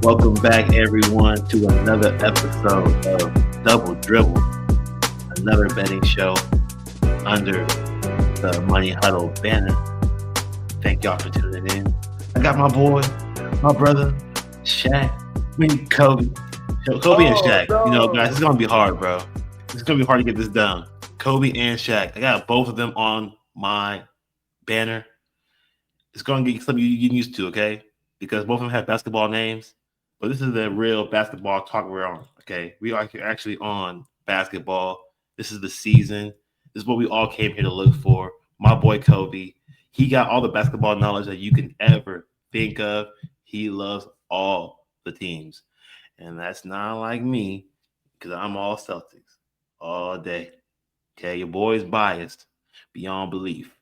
Welcome back, everyone, to another episode of Double Dribble, another betting show under the Money Huddle banner. Thank y'all for tuning in. I got my boy, my brother, Shaq, Kobe. Kobe and Oh Shaq. Guys, it's no! going to be hard, bro. It's going to be hard to get this done. Kobe and Shaq. I got both of them on my banner. It's going to get something you're getting used to, okay? Because both of them have basketball names. But this is the real basketball talk we're on, okay? We are actually on basketball. This is the season. This is what we all came here to look for. My boy Kobe, he got all the basketball knowledge that you can ever think of. He loves all the teams. And that's not like me because I'm all Celtics all day. Okay, your boy's biased beyond belief.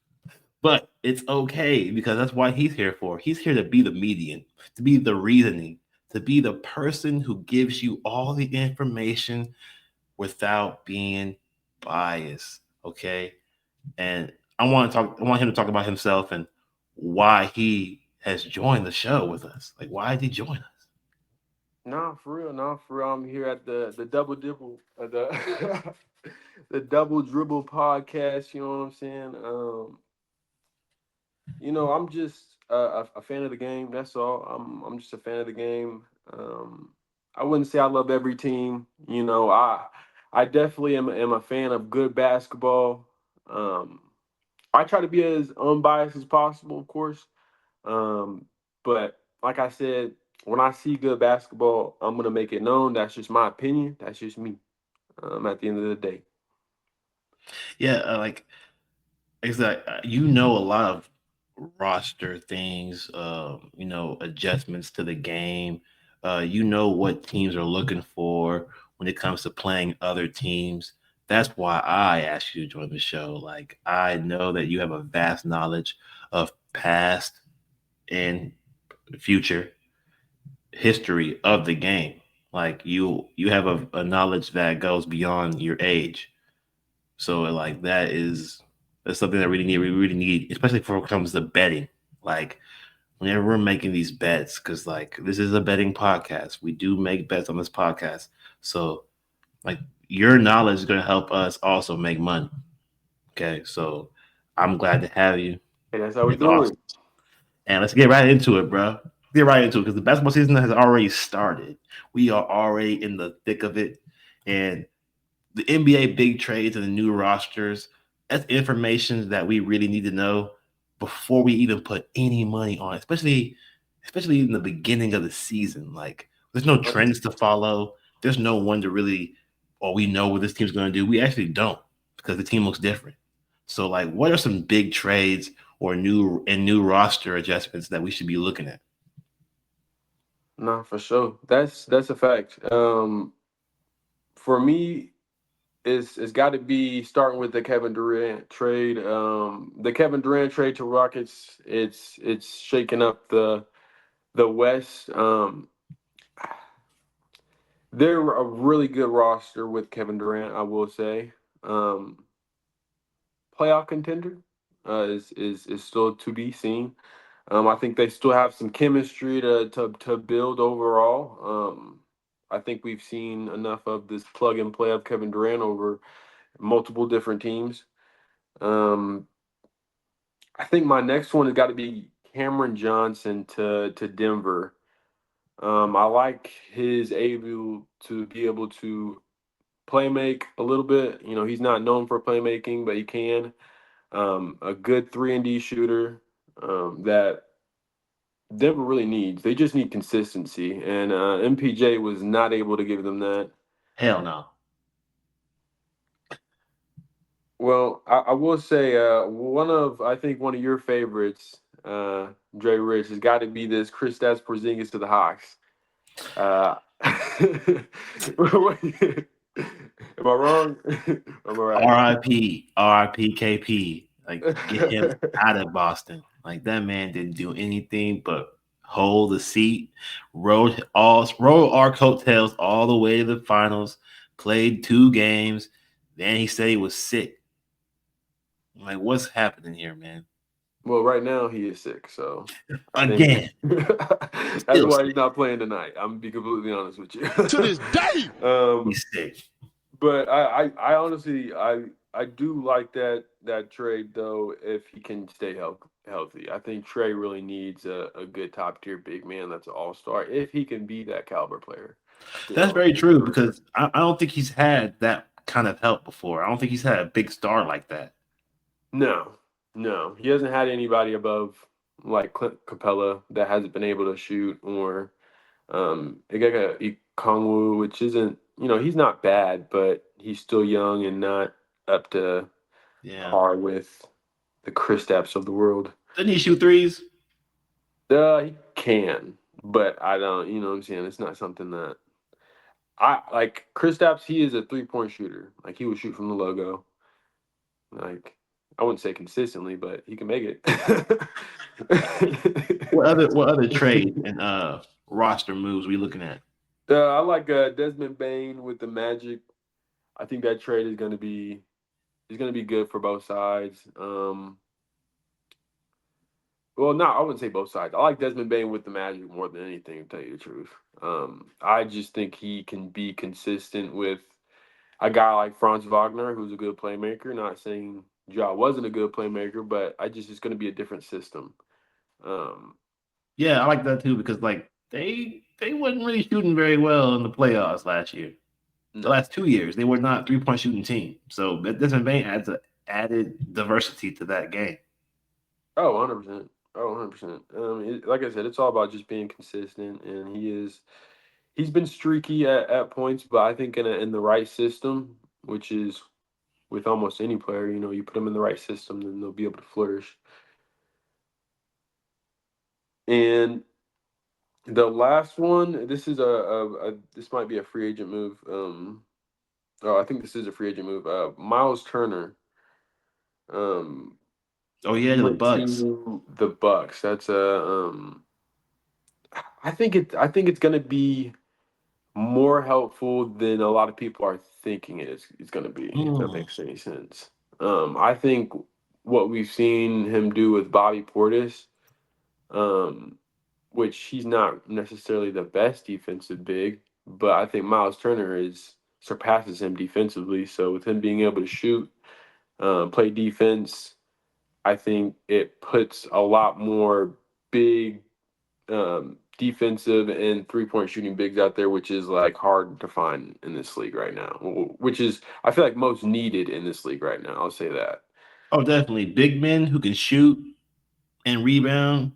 But it's okay because that's why he's here for. He's here to be the median, to be the reasoning, to be the person who gives you all the information without being biased. Okay. And I want him to talk about himself and why he has joined the show with us. Like, why did he join us? Nah, for real, nah, for real. I'm here at the double dribble, the the double dribble podcast. You know what I'm saying? I'm just a fan of the game. That's all. I'm just a fan of the game. I wouldn't say I love every team. I definitely am a fan of good basketball. Um, I try to be as unbiased as possible, of course. Um, but like I said, when I see good basketball, I'm gonna make it known. That's just my opinion. That's just me. At the end of the day. Yeah, you know a lot of roster things, adjustments to the game. You know what teams are looking for when it comes to playing other teams. That's why I asked you to join the show. Like, I know that you have a vast knowledge of past and future history of the game. Like, you have a knowledge that goes beyond your age. So like that's something that we really need, especially for when it comes to betting. Like, whenever we're making these bets, because like this is a betting podcast, we do make bets on this podcast. So like your knowledge is going to help us also make money. Okay, so I'm glad to have you. Hey, that's how we It's do awesome, it. and let's get right into it, bro. Get right into it because the basketball season has already started. We are already in the thick of it, and the NBA big trades and the new rosters, that's information that we really need to know before we even put any money on it, especially in the beginning of the season. Like, there's no trends to follow. There's no one to really, oh, we know what this team's going to do. We actually don't because the team looks different. So, like, what are some big trades or new roster adjustments that we should be looking at? Nah, for sure. That's a fact. For me, it's got to be starting with the Kevin Durant trade. The Kevin Durant trade to Rockets. It's shaking up the West. They're a really good roster with Kevin Durant, I will say. Um, Playoff contender is still to be seen. I think they still have some chemistry to build overall. I think we've seen enough of this plug and play of Kevin Durant over multiple different teams. Um, I think my next one has got to be Cameron Johnson to Denver. I like his able to be able to play make a little bit. He's not known for playmaking, but he can. A good 3-and-D shooter that Denver really needs. They just need consistency, and MPJ was not able to give them that. Hell no. Well, I will say I think one of your favorites, Dre Rich, has got to be this Kristaps Porzingis to the Hawks. Uh, am I wrong? Am I right? RIP KP. Like, get him out of Boston. Like, that man didn't do anything but hold the seat, rode our coattails all the way to the finals, played 2 games. Then he said he was sick. Like, what's happening here, man? Well, right now he is sick, so I think Again, that's still why he's sick. not playing tonight. I'm gonna be completely honest with you. To this day. um, He's sick. but I honestly I do like that trade though if he can stay healthy. I think Trey really needs a good top tier big man that's an all star if he can be that caliber player. That's Still, very true because I don't think he's had that kind of help before. I don't think he's had a big star like that. no, no, he hasn't had anybody above like Clint Capella that hasn't been able to shoot or Igega Ikongwu, which isn't, he's not bad, but he's still young and not up to Yeah. par with the Kristaps of the world. Doesn't he shoot threes? He can, but I don't. You know what I'm saying? It's not something that I like. Kristaps, he is a 3-point shooter. Like he would shoot from the logo. Like I wouldn't say consistently, but he can make it. What other trade and roster moves we looking at? I like Desmond Bain with the Magic. I think that trade is gonna be good for both sides. Well, no, I wouldn't say both sides. I like Desmond Bain with the Magic more than anything, to tell you the truth. I just think he can be consistent with a guy like Franz Wagner, who's a good playmaker. Not saying Ja wasn't a good playmaker, but I just it's going to be a different system. Um, Yeah, I like that too because like they wasn't really shooting very well in the playoffs last year. The no. last 2 years they were not 3-point shooting team. So Desmond Bain adds a added diversity to that game. Oh, 100%. Oh, 100%. Like I said, it's all about just being consistent, and he's been streaky at points, but I think in the right system, which is with almost any player, you put them in the right system, then they'll be able to flourish. And the last one, this is this might be a free agent move. Oh, I think this is a free agent move. Miles Turner, um, Oh yeah, to the went Bucks. to the Bucks. That's a I think it's gonna be more helpful than a lot of people are thinking it's gonna be, if that Mm. makes any sense. I think what we've seen him do with Bobby Portis, um, which he's not necessarily the best defensive big, but I think Miles Turner is surpasses him defensively. So with him being able to shoot, play defense, I think it puts a lot more big defensive and 3-point shooting bigs out there, which is like hard to find in this league right now. Which is I feel like most needed in this league right now. I'll say that. Oh, definitely big men who can shoot and rebound.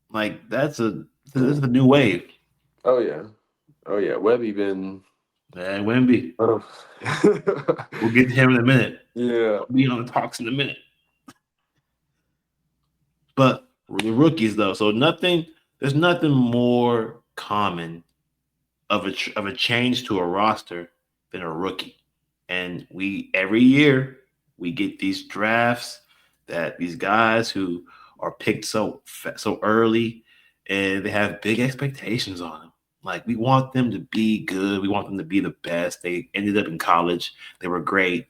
Like that's a new wave. Oh yeah, oh yeah. Webby been. And Wemby, Oh. we'll get to him in a minute. Yeah. I'll be on the talks in a minute. But the rookies though, so nothing. There's nothing more common of a change to a roster than a rookie. And we every year we get these drafts that these guys who are picked so early and they have big expectations on them. Like we want them to be good, we want them to be the best. They ended up in college, they were great.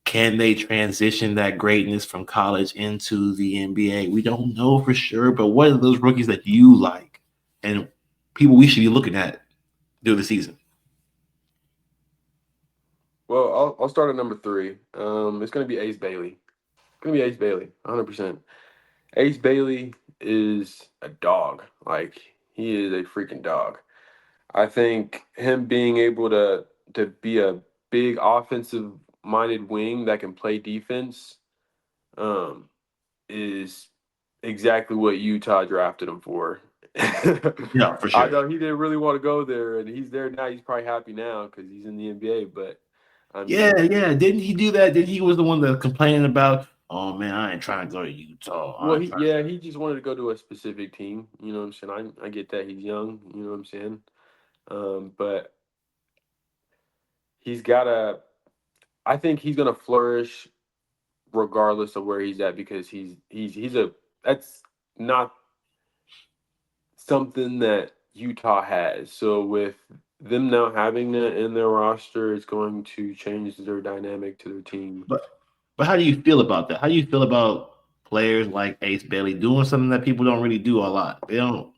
Can they transition that greatness from college into the NBA? We don't know for sure, but what are those rookies that you like and people we should be looking at during the season? Well, I'll start at number three. It's gonna be Ace Bailey. It's gonna be Ace Bailey, 100%. Ace Bailey is a dog. Like he is a freaking dog. I think him being able to be a big offensive minded wing that can play defense, um, is exactly what Utah drafted him for. Yeah, for I sure. know he didn't really want to go there, and he's there now. He's probably happy now because he's in the NBA. But I Yeah, mean, yeah. Didn't he do that? Didn't he was the one that complaining about, oh man, I ain't trying to go to Utah. I well, ain't he trying yeah, he just wanted to go to a specific team. You know what I'm saying? I get that he's young. You know what I'm saying? But he's got to. I think he's gonna flourish regardless of where he's at because he's a that's not something that Utah has. So with them now having that in their roster, it's going to change their dynamic to their team. but how do you feel about that? How do you feel about players like Ace Bailey doing something that people don't really do a lot. They don't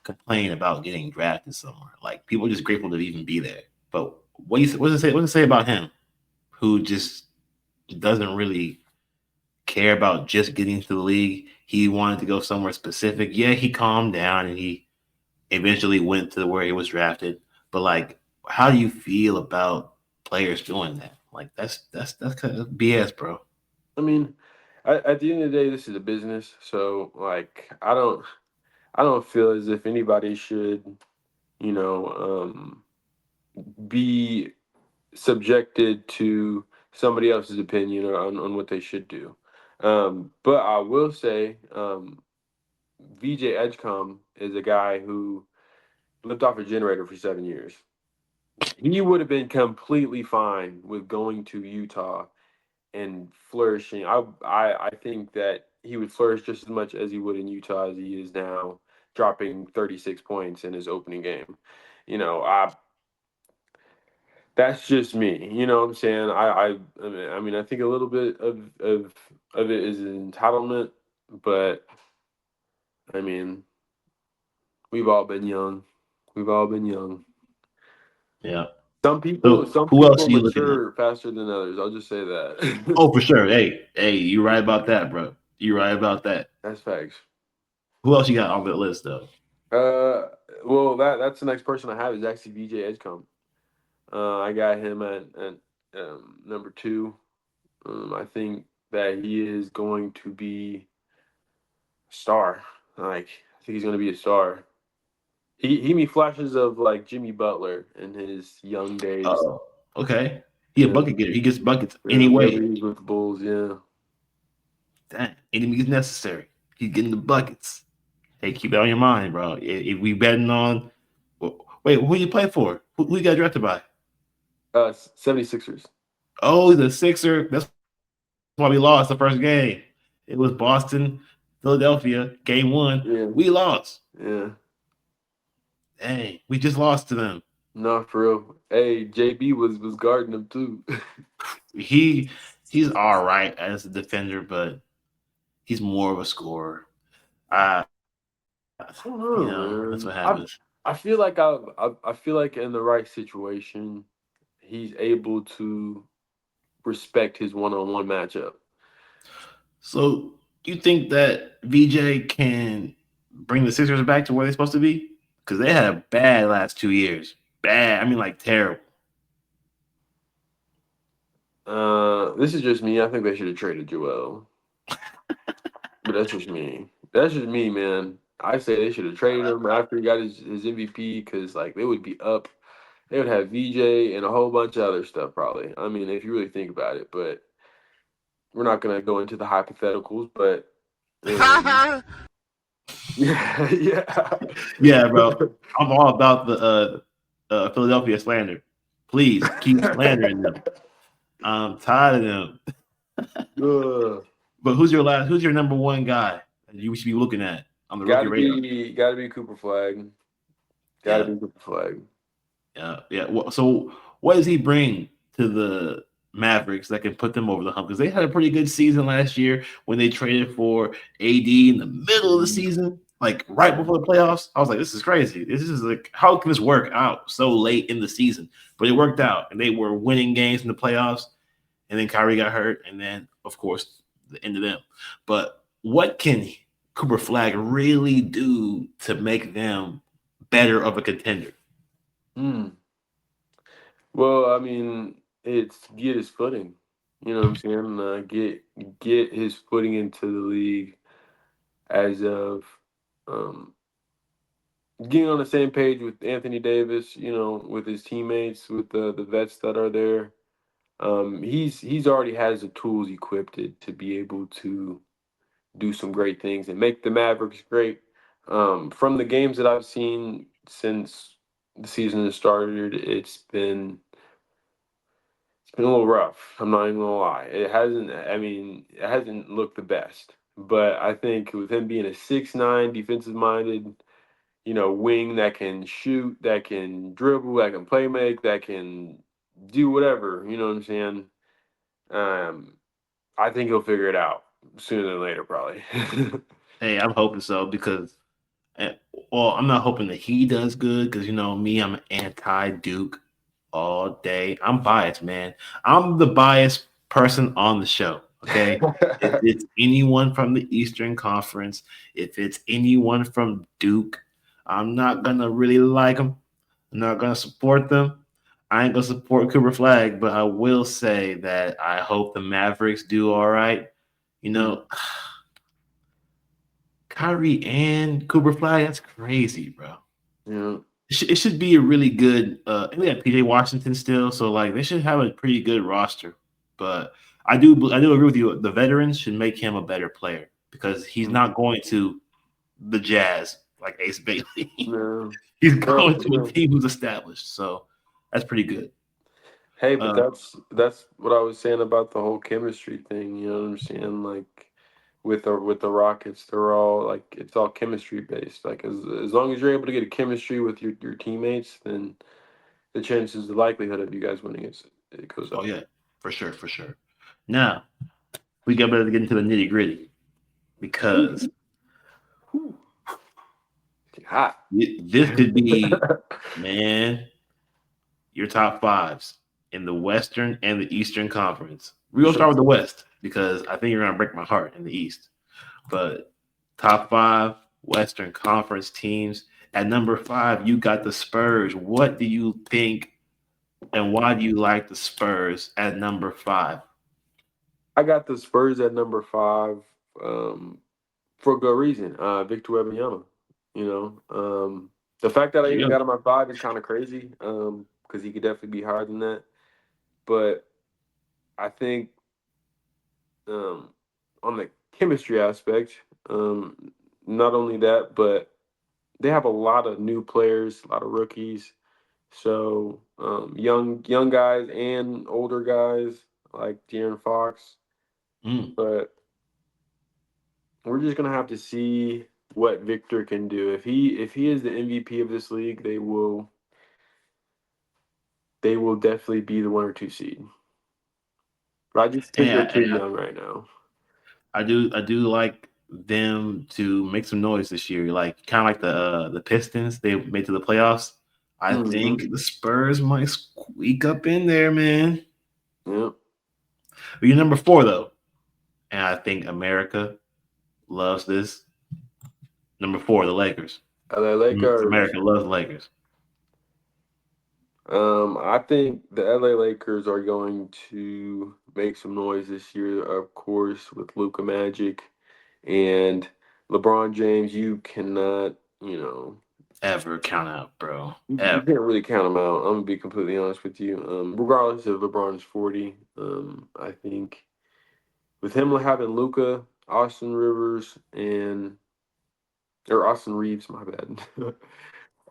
complain about getting drafted somewhere. Like people are just grateful to even be there. But what does it say? What does it say about him, who just doesn't really care about just getting to the league? He wanted to go somewhere specific. Yeah, he calmed down and he eventually went to where he was drafted. But like, how do you feel about players doing that? Like that's kind of BS, bro. I mean, at the end of the day, this is a business, so like I don't feel as if anybody should, you know, be subjected to somebody else's opinion on what they should do. But I will say, VJ Edgecombe is a guy who lived off a generator for 7 years. He would have been completely fine with going to Utah and flourishing. I think that he would flourish just as much as he would in Utah as he is now, dropping 36 points in his opening game. You know, I That's just me. You know what I'm saying? I mean, I think a little bit of it is entitlement, but I mean, we've all been young. We've all been young. Yeah. Some people, So some who else people are you looking at? mature faster than others. I'll just say that. Oh, for sure. Hey, you right about that, bro. You right about that. That's facts. Who else you got on the list though? Uh, well, that's the next person I have is actually VJ Edgecombe. I got him at number two. I think that he is going to be a star. Like, I think he's going to be a star. He me flashes of like Jimmy Butler in his young days. Oh, okay. He a Yeah, bucket getter. He gets buckets whenever anyway. he was with the Bulls. Yeah. Damn, any means necessary. He's getting the buckets. Hey, keep that on your mind, bro. If we betting on, wait, who you play for? Who you got drafted by? 76ers. Oh, he's a Sixer. That's why we lost the first game. It was Boston, Philadelphia, game one. We Yeah. lost. Yeah. Dang, we just lost to them. No, for real. Hey, JB was guarding him too. He he's all right as a defender, but he's more of a scorer. I don't That's what know, happens. man. I feel like I feel like in the right situation, he's able to respect his one-on-one matchup. So, do you think that VJ can bring the Sixers back to where they're supposed to be? Because they had a bad last 2 years. Bad. I mean, like terrible. This is just me. I think they should have traded Joel, but that's just me. That's just me, man. I say they should have traded him after he got his MVP because like they would be up. They would have VJ and a whole bunch of other stuff probably. I mean, if you really think about it, but we're not gonna go into the hypotheticals. But um, yeah, yeah. Yeah, bro. I'm all about the Philadelphia slander. Please keep slandering them. I'm tired of them. Ugh. But who's your number one guy that you should be looking at on the rookie radar? Gotta be Cooper Flag. Gotta Yeah, be Cooper Flag. yeah. So what does he bring to the Mavericks that can put them over the hump? Because they had a pretty good season last year when they traded for AD in the middle of the season, like right before the playoffs. I was like, this is crazy. This is like, how can this work out so late in the season? But it worked out, and they were winning games in the playoffs. And then Kyrie got hurt, and then of course the end of them. But what can Cooper Flag really do to make them better of a contender? Hmm. Well, I mean, it's get his footing. You know what I'm saying? Get his footing into the league as of um, getting on the same page with Anthony Davis. You know, with his teammates, with the vets that are there. He's already has the tools equipped to be able to do some great things and make the Mavericks great. From the games that I've seen since the season has started, it's been a little rough. I'm not even gonna lie. It hasn't. I mean, it hasn't looked the best. But I think with him being a 6'9" defensive minded, wing that can shoot, that can dribble, that can play make, that can do whatever. You know what I'm saying? Um, I think he'll figure it out. sooner than later, probably. Hey, I'm hoping so because, eh, well, I'm not hoping that he does good because you know me, I'm anti Duke all day. I'm biased, man. I'm the biased person on the show. Okay, if it's anyone from the Eastern Conference, if it's anyone from Duke, I'm not gonna really like them. I'm not gonna support them. I ain't gonna support Cooper Flag, but I will say that I hope the Mavericks do all right. You Mm, know, Kyrie and Cooper Flag, that's crazy, bro. yeah. It should be a really good. We got PJ Washington still, so like they should have a pretty good roster. But I do agree with you. The veterans should make him a better player because he's Mm, not going to the Jazz like Ace Bailey. yeah. He's No, going for to a sure. team who's established. So that's pretty good. Hey, but Uh, that's what I was saying about the whole chemistry thing. You know what I'm saying? Like with the Rockets, they're all like it's all chemistry based. Like as long as you're able to get a chemistry with your teammates, then the chances, the likelihood of you guys winning it goes oh up. yeah, for sure, for sure. Now we got better to get into the nitty gritty because Whew, it's hot. this could be, man, your top fives in the Western and the Eastern Conference. We're For gonna start sure. with the West because I think you're gonna break my heart in the East. But top five Western Conference teams. At number five, you got the Spurs. What do you think and why do you like the Spurs at number five? I got the Spurs at number five, um, for a good reason. Victor Wembanyama. You the fact that I There even you go. got him at five is kind of crazy. Because he could definitely be higher than that. But I think, um, on the chemistry aspect, not only that, but they have a lot of new players, a lot of rookies. So young guys and older guys like De'Aaron Fox. Mm. But we're just gonna have to see what Victor can do. If he is the MVP of this league, they will definitely be the 1 or 2 seed. But I just think they're And too young right now. I do like them to make some noise this year. Like kind of like the Pistons, they made to the playoffs. I Hmm. think the Spurs might squeak up in there, man. Yeah. But you're number four though, and I think America loves this. Number four, the Lakers. LA Lakers. America loves the Lakers. I think the LA Lakers are going to make some noise this year, of course, with Luka Magic and LeBron James. You cannot, Ever count out, bro. you Ever. can't really count them out. I'm gonna be completely honest with you. Regardless if LeBron's 40, I think with him having Luca, Austin Rivers, and or Austin Reeves, my bad.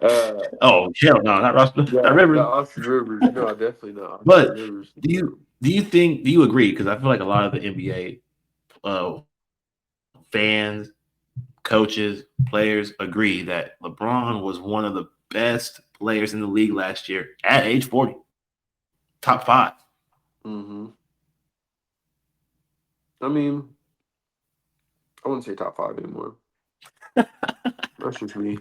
uh, Oh hell no, not Russ, not yeah, Rivers. not Austin Rivers. No, definitely not Austin But Rivers. do you agree? Because I feel like a lot of the NBA fans, coaches, players agree that LeBron was one of the best players in the league last year at age 40, top five. Hmm. I mean, I wouldn't say top five anymore. That's just me.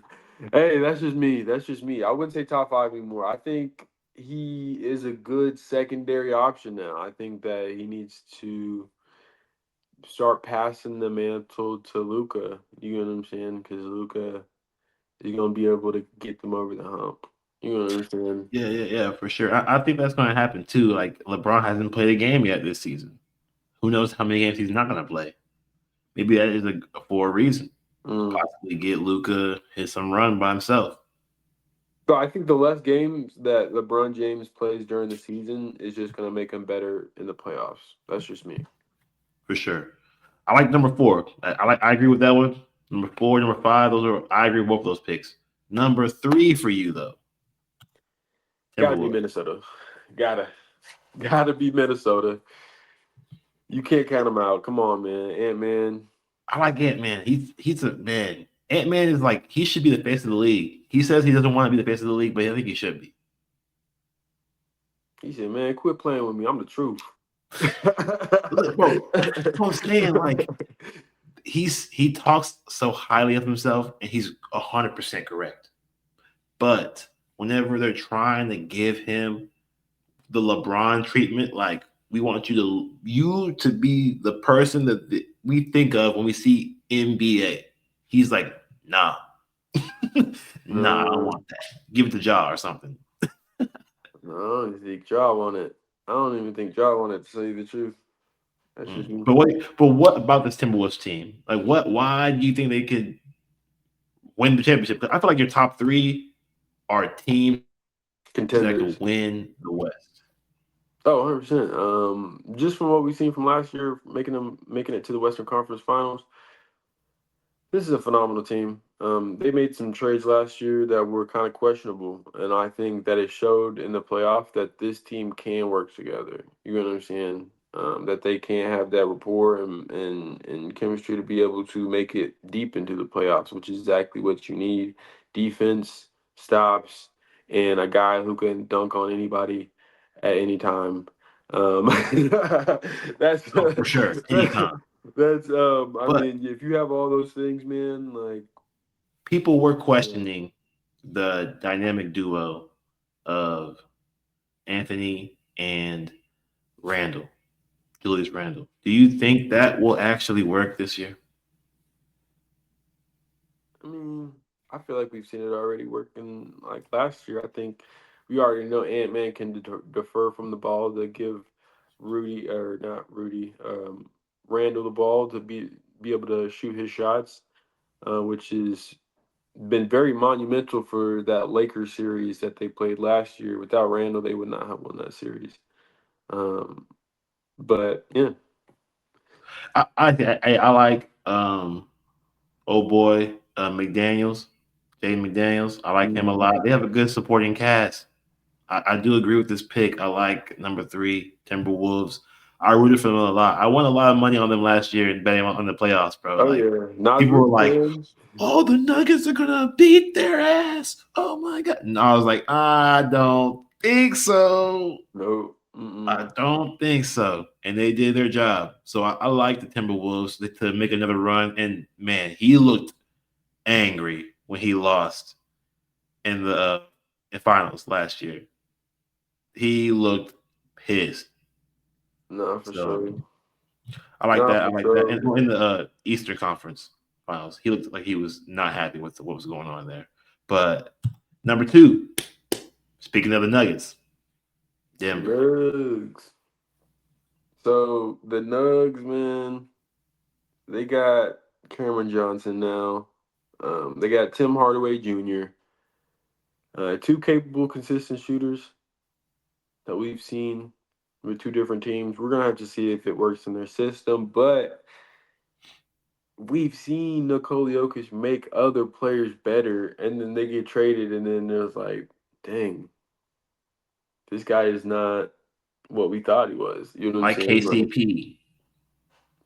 Hey, that's just me. That's just me. I wouldn't say top five anymore. I think he is a good secondary option now. I think that he needs to start passing the mantle to Luca. You know what I'm saying? Because Luca is going to be able to get them over the hump. You know what I'm saying? Yeah, for sure. I think that's going to happen too. Like LeBron hasn't played a game yet this season. Who knows how many games he's not going to play? Maybe that is for a reason to Mm. possibly get Luca hit some run by himself. So I think the less games that LeBron James plays during the season is just going to make him better in the playoffs. That's just me. For sure. I like number four. I agree with that one. Number four, number five, those are I agree with both of those picks. Number three for you though, Got to be Timberwolves. Minnesota. Gotta be Minnesota. You can't count them out. Come on, man. Ant Man. I like Ant Man. He's a man. Ant Man is like he should be the face of the league. He says he doesn't want to be the face of the league, but I think he should be. He said, "Man, quit playing with me. I'm the truth." Look, bro, that's what I'm saying. Like he talks so highly of himself, and he's 100% correct. But whenever they're trying to give him the LeBron treatment, like we want you to be the person that we think of when we see NBA. He's like, nah, nah, I don't No, want that. Give it to Ja or something. no, I don't even think Ja on it. I don't even think Ja on it, to tell you the truth. That's just me. But what about this Timberwolves team? Like, what? Why do you think they could win the championship? 'Cause I feel like your top three are teams that could win the Contenders. West. Oh, 100%. Just from what we've seen from last year, making it to the Western Conference Finals, this is a phenomenal team. They made some trades last year that were kind of questionable, and I think that it showed in the playoff that this team can work together. You know what I'm saying? That they can have that rapport and chemistry to be able to make it deep into the playoffs, which is exactly what you need. Defense, stops, and a guy who can dunk on anybody at any time. That's Oh, for sure, anytime. that's I But mean, if you have all those things, man, like people were yeah. questioning the dynamic duo of Anthony and Randall, Julius Randall. Do you think that will actually work this year? I mean, I feel like we've seen it already working. Like last year, I think we already know Ant Man can defer from the ball to give Rudy or not Rudy, Randall the ball to be able to shoot his shots, which has been very monumental for that Lakers series that they played last year. Without Randall, they would not have won that series. Um, but yeah. I like oh boy McDaniels, Jaden McDaniels. I like him a lot. They have a good supporting cast. I do agree with this pick. I like number three, Timberwolves. I rooted for them a lot. I won a lot of money on them last year and betting on the playoffs, bro. Oh Like yeah, people were Nasrid like, fans. "Oh, the Nuggets are gonna beat their ass." Oh my god! And I was like, I don't think so. No. I Mm-mm. don't think so. And they did their job. So I like the Timberwolves to make another run. And man, he looked angry when he lost in the in finals last year. He looked pissed. No, for So sure. I like No, that. I for like that. sure. And in the Eastern Conference finals, he looked like he was not happy with what was going on there. But number two, speaking of the Nuggets, Denver. Nugs. So the Nugs, man, they got Cameron Johnson now. They got Tim Hardaway Jr. Two capable, consistent shooters that we've seen with two different teams. We're gonna have to see if it works in their system, but we've seen Nikola Jokic make other players better, and then they get traded, and then there's like, dang, this guy is not what we thought he was. You know what I'm Like saying? Like KCP,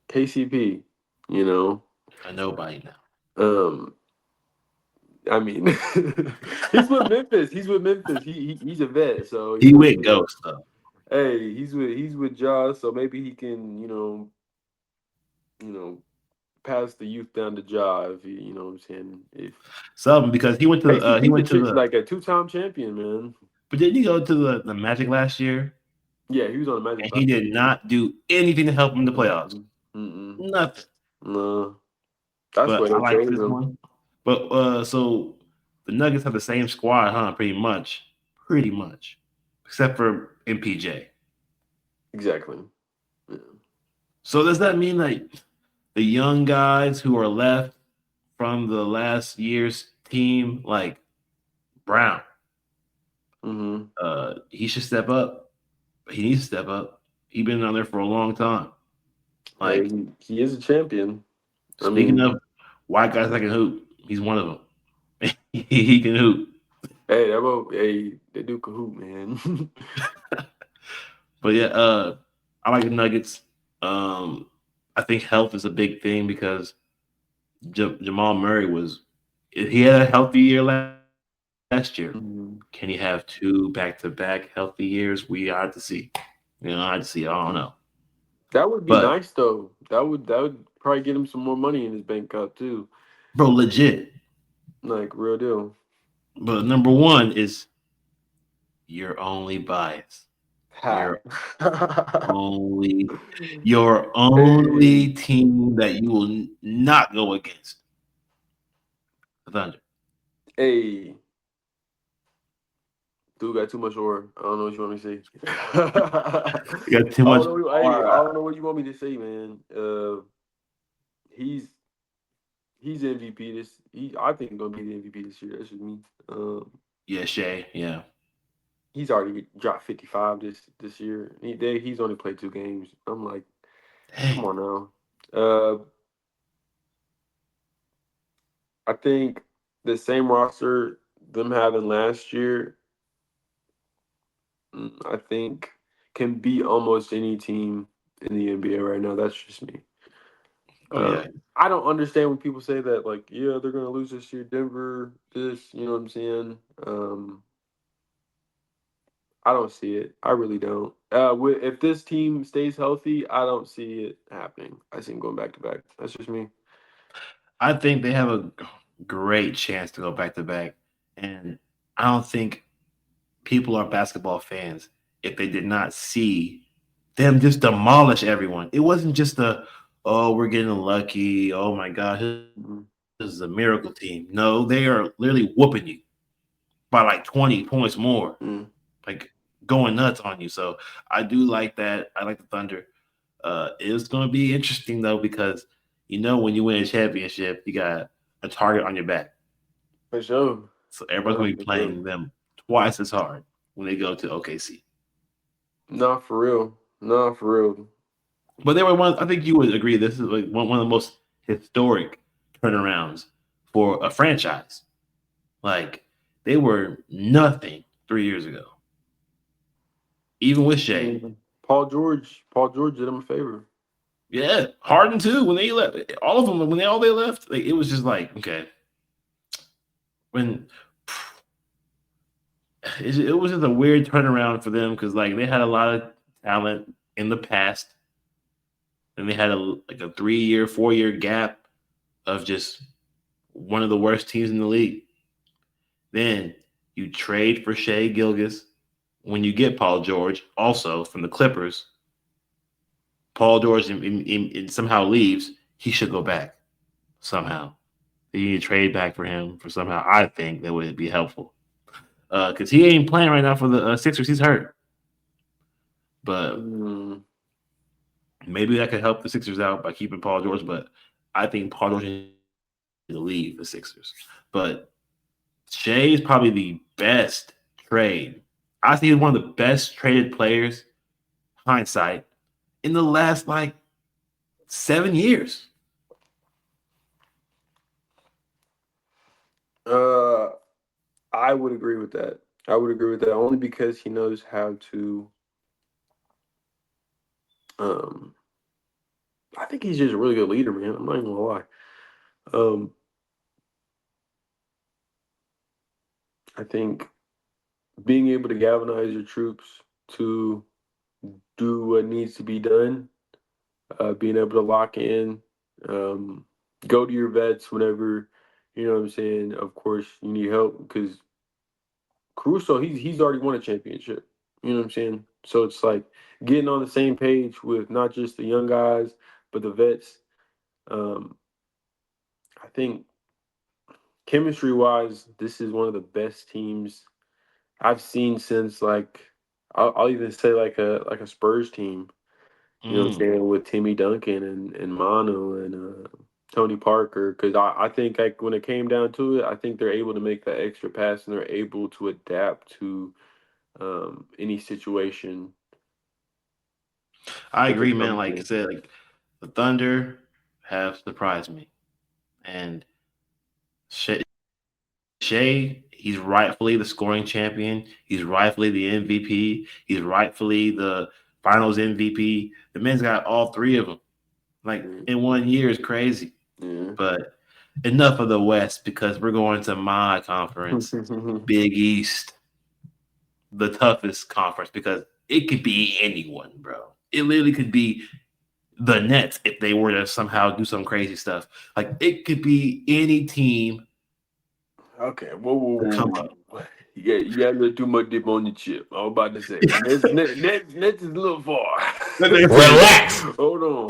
KCP, you know. a nobody now. Um, I mean, he's with Memphis. He's with Memphis. He's a vet, so you He know what I'm went saying. ghost though. Hey, he's with Jaws, so maybe he can, you know, pass the youth down to Ja if he, you know what I'm saying. If Something because he KCP's went to the like a two-time champion, man. but didn't he go to the Magic last year? Yeah, he was on the Magic And he last did year. not do anything to help him in the playoffs. Mm-mm. Mm-mm. Nothing. No, that's But why I they like traded this him. one. But so the Nuggets have the same squad, huh? Pretty much. Pretty much. Except for MPJ. Exactly. Yeah. So does that mean like the young guys who are left from the last year's team, like Brown, Mm-hmm. he should step up. He needs to step up. He's been on there for a long time. Hey, Like he is a champion. I speaking mean, of white guys that can hoop, he's one of them. He can hoop. hey, they do Kahoot, man. But yeah, I like the Nuggets. Um, I think health is a big thing because Jamal Murray he had a healthy year last year. Can he have Mhm. two back-to-back healthy years? We had to see. I had to see. I don't know. That would be But nice though. That would probably get him some more money in his bank account too. bro, legit. Like real deal. But number one is your only bias. Ha. Your only your Hey, only team that you will not go against. The Thunder. hey, dude got too much aura. I don't know what you want me to say. I You got too much don't know. Hey, I aura. don't know what you want me to say, man. He's he's MVP this. I think he's gonna be the MVP this year. That's just me. Yeah, Shay. Yeah. He's already dropped 55 this year. He's only played 2 games. I'm like, come Dang. on now. Uh, I think the same roster them having last year, I think can beat almost any team in the NBA right now. That's just me. Oh yeah. I don't understand when people say that, like, yeah, they're gonna lose this year. Denver, this, you know what I'm saying? I don't see it. I really don't. If this team stays healthy, I don't see it happening. I see them going back to back. That's just me. I think they have a great chance to go back to back. And I don't think people are basketball fans if they did not see them just demolish everyone. It wasn't just a, oh, we're getting lucky. Oh my God, Mhm. this is a miracle team. No, they are literally whooping you by like 20 points more, Mm. like going nuts on you. So I do like that. I like the Thunder. It's going to be interesting though because when you win a championship, you got a target on your back. For sure. So everyone's Nah, going to be for sure. playing them twice as hard when they go to OKC. Nah, for real. Nah, for real. But they were one. I think you would agree. This is like one of the most historic turnarounds for a franchise. Like they were nothing 3 years ago, even with Shea. Mhm. Paul George did him a favor. Yeah, Harden too. When they left, all of them when they left, like it was just like okay. When it was just a weird turnaround for them because like they had a lot of talent in the past, and they had like a 3 year, 4 year gap of just one of the worst teams in the league. Then you trade for Shea Gilgis when you get Paul George, also from the Clippers. Paul George somehow leaves. He should go back somehow. You need to trade back for him for somehow. I think that would be helpful because he ain't playing right now for the Sixers. He's hurt, but Mm. maybe that could help the Sixers out by keeping Paul George. But I think Paul George needs to leave the Sixers. But Shea is probably the best trade. I think he's one of the best traded players, hindsight, in the last like 7 years. Uh, I would agree with that. I would agree with that only because he knows how to. Um, I think he's just a really good leader, man. I'm not even gonna lie. Um, I think being able to galvanize your troops to do what needs to be done, being able to lock in, um, go to your vets whenever you know what I'm saying. Of course, you need help because Caruso, he's already won a championship. You know what I'm saying? So it's like getting on the same page with not just the young guys, but the vets. Um, I think chemistry wise, this is one of the best teams I've seen since like I'll even say like a Spurs team. You know what I'm Mm. saying with Timmy Duncan and Manu and Tony Parker. Because I think like when it came down to it, I think they're able to make that extra pass and they're able to adapt to any situation I that they agree, man. come Like I to. said, like the Thunder have surprised me, and Shea, he's rightfully the scoring champion. He's rightfully the MVP. He's rightfully the Finals MVP. The man's got all three of them. Like Mm, in 1 year is crazy. yeah. But enough of the West because we're going to my conference, Big East, the toughest conference because it could be anyone, bro. It literally could be the Nets if they were to somehow do some crazy stuff. Like it could be any team Okay, whoa, whoa, to whoa, come up. whoa. You got a little too much dip on your chip. I was about to say, Nets is a little far. Relax. Hold on.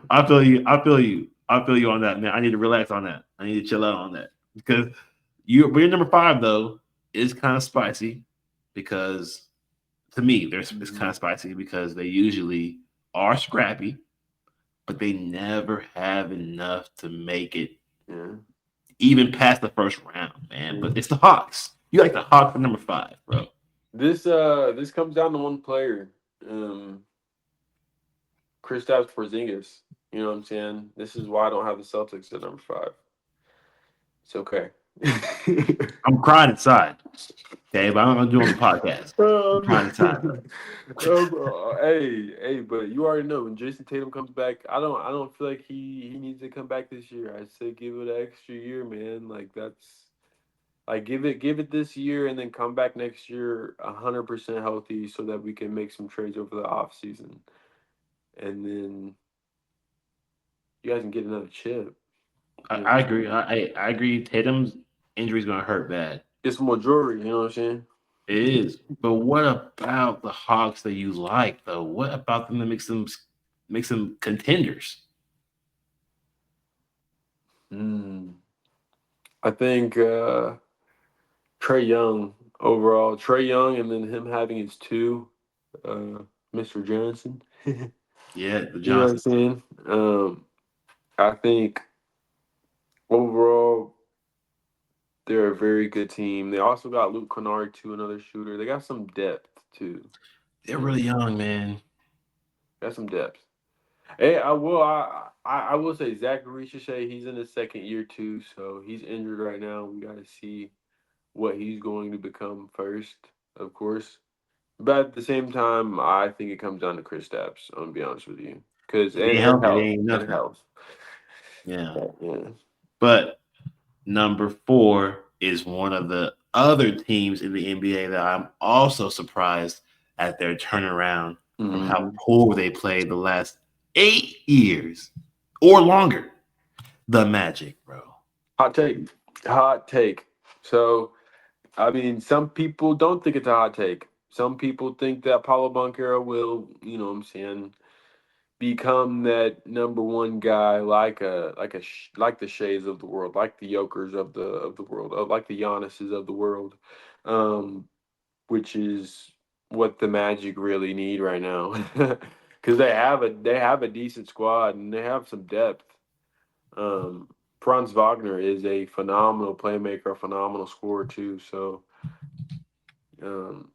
I feel you. I feel you. I feel you on that, man. I need to relax on that. I need to chill out on that because but your number five though is kind of spicy because to me, it's kind of spicy because they usually are scrappy, but they never have enough to make it Yeah. even past the first round, man. Yeah. But it's the Hawks. You like the Hawks for number five, bro? This comes down to one player. Um, Kristaps Porzingis. You know what I'm saying? This is why I don't have the Celtics at number five. It's okay. I'm crying inside. Okay, but I'm gonna do it on the podcast. I'm Um, crying inside though. hey, but you already know when Jason Tatum comes back. I don't feel like he needs to come back this year. I say give it an extra year, man. Like that's like give it this year and then come back next year 100% healthy so that we can make some trades over the off season, and then you guys can get another chip. I, You know, I agree. I agree. Tatum's injury is gonna hurt bad. get some more jewelry. You know what I'm saying? It is. But what about the Hawks that you like though? What about them that makes them contenders? Mm. I think Trey Young overall. Trey Young, and then him having his two, uh, Mr. Johnson. You Yeah, the know what I'm Johnson. saying? I think overall they're a very good team. They also got Luke Kennard too, another shooter. They got some depth too. They're really young, man. Got some depth. Hey, I will say Zachary Shea, he's in his second year too, so he's injured right now. We got to see what he's going to become first, of course. But at the same time, I think it comes down to Chris Stapps. I'm gonna be honest with you, because If he ain't and healthy, they health ain't and nothing. health. Yeah. Yeah. But number four is one of the other teams in the NBA that I'm also surprised at their turnaround from how Hmm. poor they played the last 8 years or longer. The Magic, bro. Hot take. Hot take. So, I mean, some people don't think it's a hot take. Some people think that Paulo Banchero will, what I'm saying, become that number one guy, like the Shays of the world, like the Jokers of the world, like the Giannis's of the world, um, which is what the Magic really need right now, because they have a decent squad and they have some depth. Um, Franz Wagner is a phenomenal playmaker, a phenomenal scorer too. So um,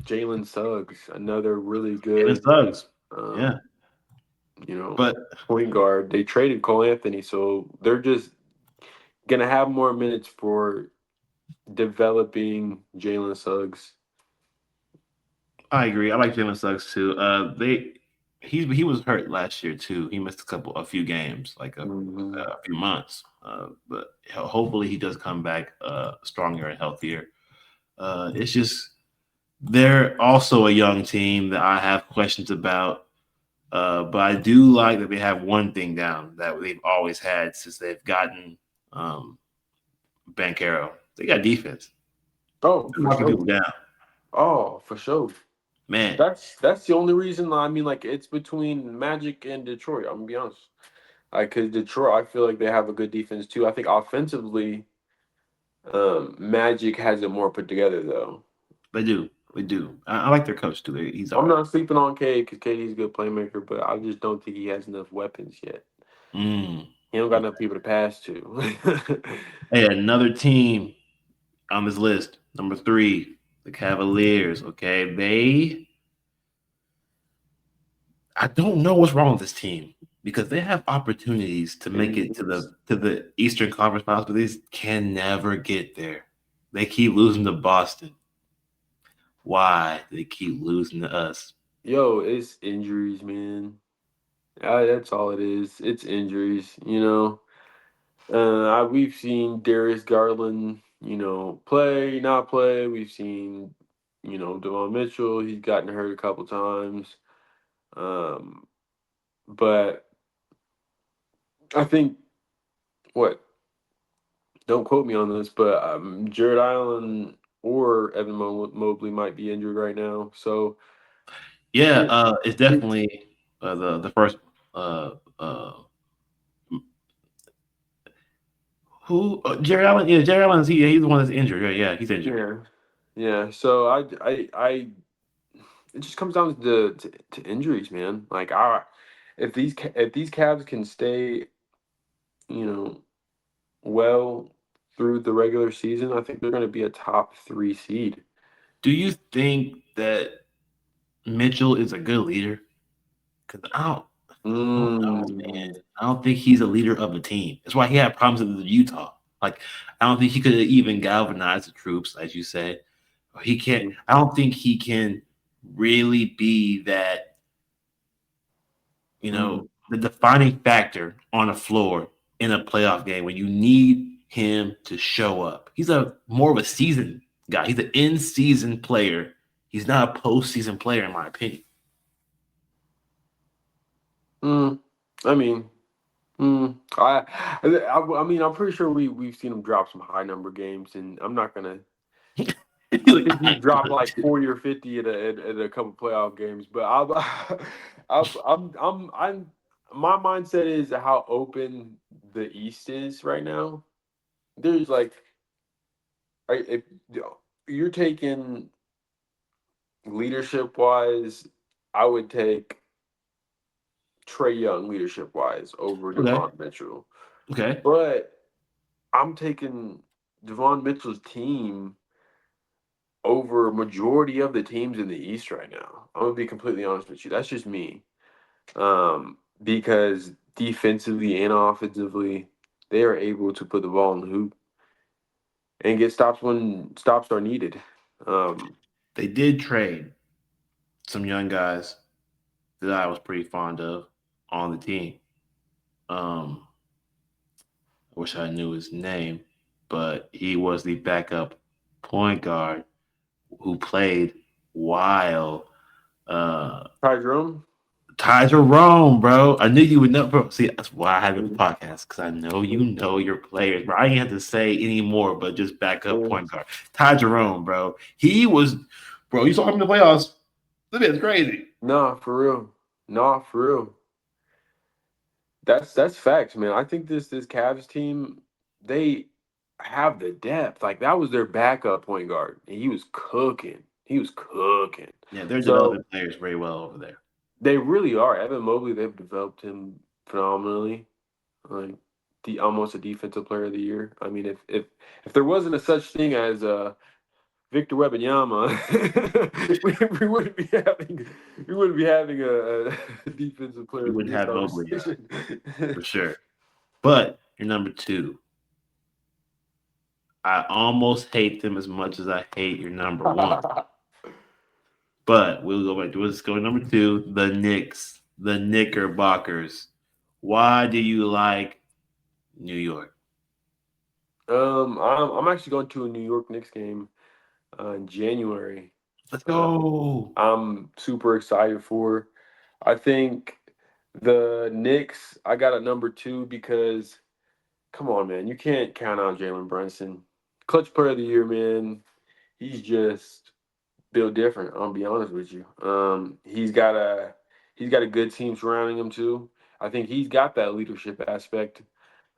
Jalen Suggs, another really And it good, sucks. Yeah. um, you know, But point guard. They traded Cole Anthony, so they're just gonna have more minutes for developing Jalen Suggs. I agree. I like Jalen Suggs too. He was hurt last year too. He missed a few games, like Hmm. a few months. But hopefully he does come back stronger and healthier. It's just they're also a young team that I have questions about. But I do like that they have one thing down that they've always had since they've gotten um, Bankero. They got defense. Oh, They're for knocking sure. people down, Oh, for sure. man. That's the only reason. I mean, like it's between Magic and Detroit. I'm gonna be honest. Like, cause Detroit, I feel like they have a good defense too. I think offensively, Magic has it more put together though. They do. They do. I like their coach too. He's all I'm right. not sleeping on K because KD's a good playmaker, but I just don't think he has enough weapons yet. Mm. He don't got enough people to pass to. Hey, another team on this list, number three, the Cavaliers. Okay, I don't know what's wrong with this team because they have opportunities to make it to the Eastern Conference Finals, but they just can never get there. They keep losing to Boston. Why do they keep losing to us? Yo, it's injuries, man. That's all it is. It's injuries, you know. We've seen Darius Garland, play, not play. We've seen, Devon Mitchell. He's gotten hurt a couple times. Um, but I think what don't quote me on this, but Jared Allen or Evan Mobley might be injured right now. So Yeah, yeah, it's definitely the first uh, uh, who Jerry Allen. Yeah, Jerry Allen. He's the one that's injured. Yeah, yeah, he's injured. yeah, yeah. So I it just comes down to injuries, man. Like if these Cavs can stay, you know, well through the regular season, I think they're going to be a top three seed. Do you think that Mitchell is a good leader? Because I don't know, man. Mm. I don't think he's a leader of a team. That's why he had problems with Utah. Like, I don't think he could even galvanize the troops, as you said. He can't. I don't think he can really be that. Mm. The defining factor on the floor in a playoff game when you need him to show up. He's a more of a season guy. He's an in-season player. He's not a postseason player, in my opinion. Mm. I mean, I mean, I'm pretty sure we've seen him drop some high number games, and I'm not gonna. He's I like, think he's dropped like 40 or 50 at a couple playoff games, but I'm my mindset is how open the East is right now. There's like, if you're taking leadership wise, I would take Trey Young leadership wise over okay, Devon Mitchell, okay. but I'm taking Devon Mitchell's team over a majority of the teams in the East right now. I'm gonna be completely honest with you. That's just me. Because defensively and offensively, they are able to put the ball in the hoop and get stops when stops are needed. Um, They did trade some young guys that I was pretty fond of on the team. Um, I wish I knew his name, but he was the backup point guard who played while Ty Jerome. Ty Jerome, bro. I knew you would know, bro. See, that's why I have a podcast because I know you know your players, bro. I ain't have to say any more, but just backup point guard. Ty Jerome, bro. He was, bro. You saw him in the playoffs. This man's crazy. Nah, for real. Nah, for real. That's facts, man. I think this Cavs team, they have the depth. Like that was their backup point guard, and he was cooking. He was cooking. Yeah, they're So developing players very well over there. they really are. Evan Mobley, they've developed him phenomenally. Like almost a defensive player of the year. I mean, if there wasn't a such thing as Victor Wembanyama, we wouldn't be having a defensive player You of the wouldn't year have Mobley conversation. for sure. But you're number two. I almost hate them as much as I hate your number one. But we'll go back to let's go to number two, the Knicks, the Knickerbockers. Why do you like New York? I'm actually going to a New York Knicks game in January. Let's Uh, go. I'm super excited for. I think the Knicks. I got a number two because come on, man, you can't count out Jalen Brunson, clutch player of the year, man. He's just built different. I'll be honest with you. He's got a good team surrounding him too. I think he's got that leadership aspect.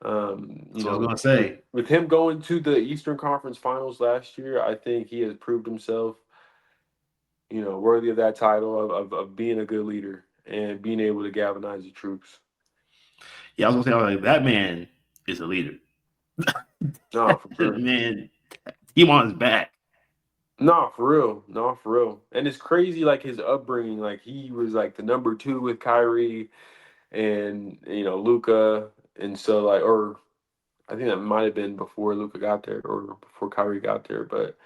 That's what I was gonna say. With him going to the Eastern Conference Finals last year, I think he has proved himself, worthy of that title of being a good leader and being able to galvanize the troops. Yeah, I was gonna say, I was like, that man is a leader. No, for That sure. man, he wants back. No, for real. No, for real. And it's crazy, like his upbringing. Like he was like the number two with Kyrie and Luca, and so like, or I think that might have been before Luca got there or before Kyrie got there. But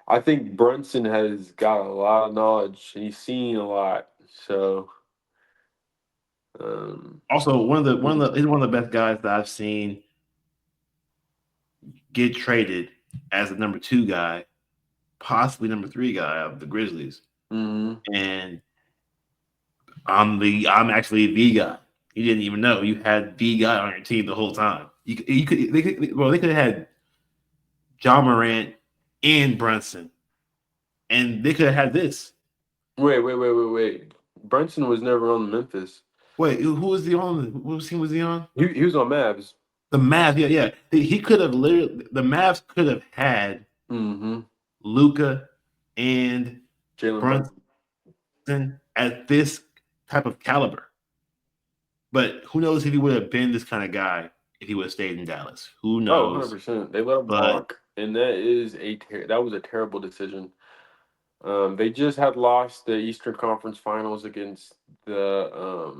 I think Brunson has got a lot of knowledge and he's seen a lot. So, um, Also, he's one of the best guys that I've seen get traded as the number two guy, possibly number three guy of the Grizzlies. mhm. And I'm actually the guy. You didn't even know you had the guy on your team the whole time. They could have had John Morant and Brunson, and they could have had this. Wait. Brunson was never on Memphis. Wait, who was he on? What team was he on? He was on Mavs. The Mavs. Yeah. He could have literally. The Mavs could have had Luca and Jalen Brunson at this type of caliber. But who knows if he would have been this kind of guy if he would have stayed in Dallas? Who knows? 100%. They let him walk, and that was a terrible decision. They just had lost the Eastern Conference Finals against the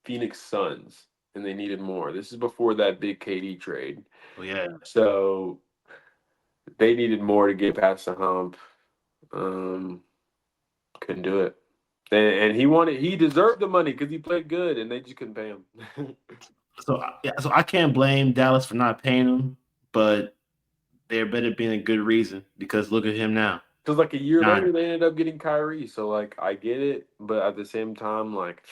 Phoenix Suns, and they needed more. This is before that big KD trade. Oh yeah. So they needed more to get past the hump. Couldn't do it. And he deserved the money because he played good, and they just couldn't pay him. So I can't blame Dallas for not paying him, but there better be a good reason because look at him now. Because like a year later, they ended up getting Kyrie. So like I get it, but at the same time, like,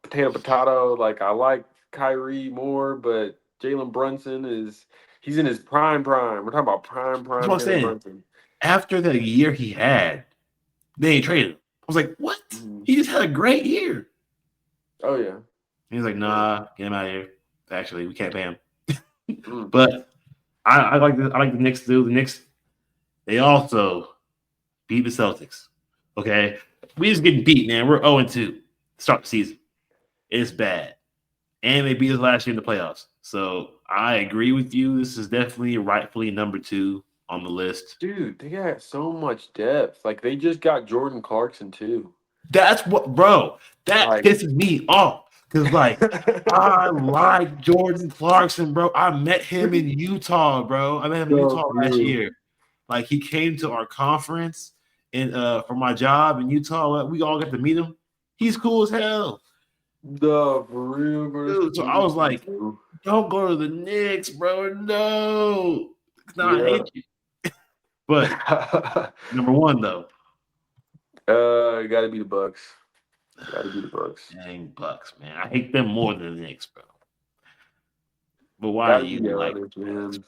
potato. Like I like Kyrie more, but Jalen Brunson he's in his prime. We're talking about prime. That's what I'm saying. Brunson. After the year he had, they ain't traded him. I was like, what? He just had a great year. Oh yeah. He's like, nah, get him out of here. Actually, we can't pay him. But I like the Knicks too. The Knicks, they also beat the Celtics. Okay, we just getting beat, man. We're 0-2 start the season. It's bad, and they beat us last year in the playoffs. So I agree with you. This is definitely rightfully number 2 on the list. Dude, they got so much depth. Like they just got Jordan Clarkson too. That's what, bro. That pisses me off. Because, like, I like Jordan Clarkson, bro. I met him in Utah, bro. I met him in Utah last year. Like, he came to our conference and for my job in Utah. We all got to meet him. He's cool as hell. For real, bro. Dude, so I was like, don't go to the Knicks, bro. No. I hate you. But number 1, though. It got to be the Bucks. Dang Bucks, man. I hate them more than the Knicks, bro. But why do you like them?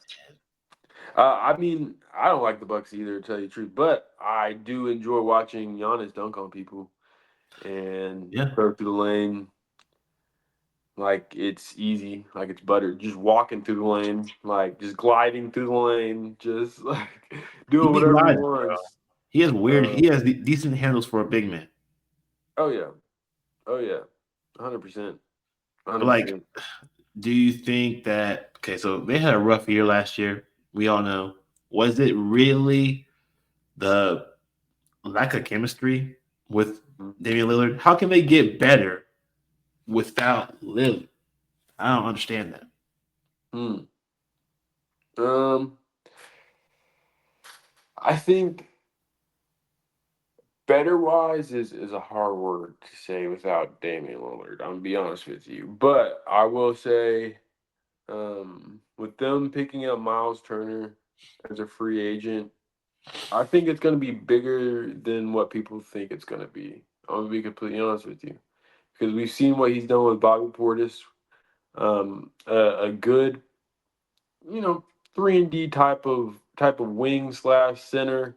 I mean, I don't like the Bucks either, to tell you the truth. But I do enjoy watching Giannis dunk on people and throw through the lane. Like it's easy, like it's butter. Just walking through the lane, like just gliding through the lane, just like doing whatever he wants. He has he has decent handles for a big man. Oh yeah, 100%. Like, do you think that? Okay, so they had a rough year last year. We all know. Was it really the lack of chemistry with Damian Lillard? How can they get better without Lillard? I don't understand that. I think better wise is a hard word to say without Damian Lillard. I'm gonna be honest with you, but I will say, with them picking up Miles Turner as a free agent, I think it's gonna be bigger than what people think it's gonna be. I'm gonna be completely honest with you, because we've seen what he's done with Bobby Portis, a good, 3-and-D type of wing / center.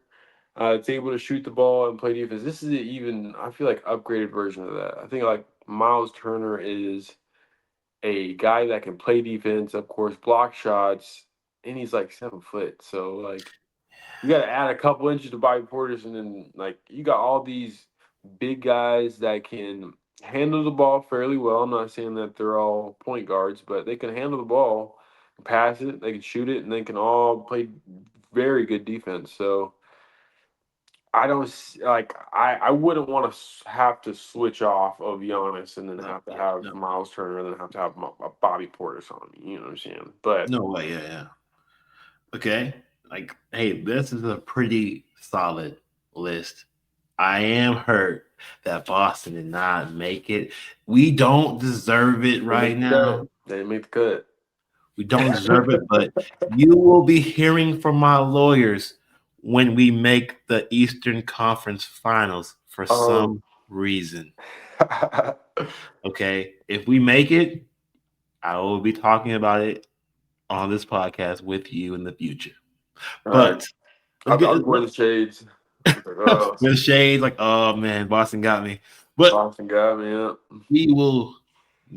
It's able to shoot the ball and play defense. This is even, I feel like, upgraded version of that. I think like Miles Turner is a guy that can play defense, of course, block shots, and he's like 7 foot. So like, you got to add a couple inches to Bobby Portis, and then like you got all these big guys that can handle the ball fairly well. I'm not saying that they're all point guards, but they can handle the ball, pass it, they can shoot it, and they can all play very good defense. So I don't like. I wouldn't want to have to switch off of Giannis and then have to have Miles Turner and then have to have Bobby Portis on me. You know what I'm saying? But no way. Yeah. Okay. Like, hey, this is a pretty solid list. I am hurt that Boston did not make it. We don't deserve it right now. They didn't make the cut. We don't deserve it, but you will be hearing from my lawyers when we make the Eastern Conference Finals for Oh. some reason. Okay, if we make it, I will be talking about it on this podcast with you in the future. All right. But let's I'll get wear the shades. Like, oh, with shades like, oh man, Boston got me. But Boston got me up. we will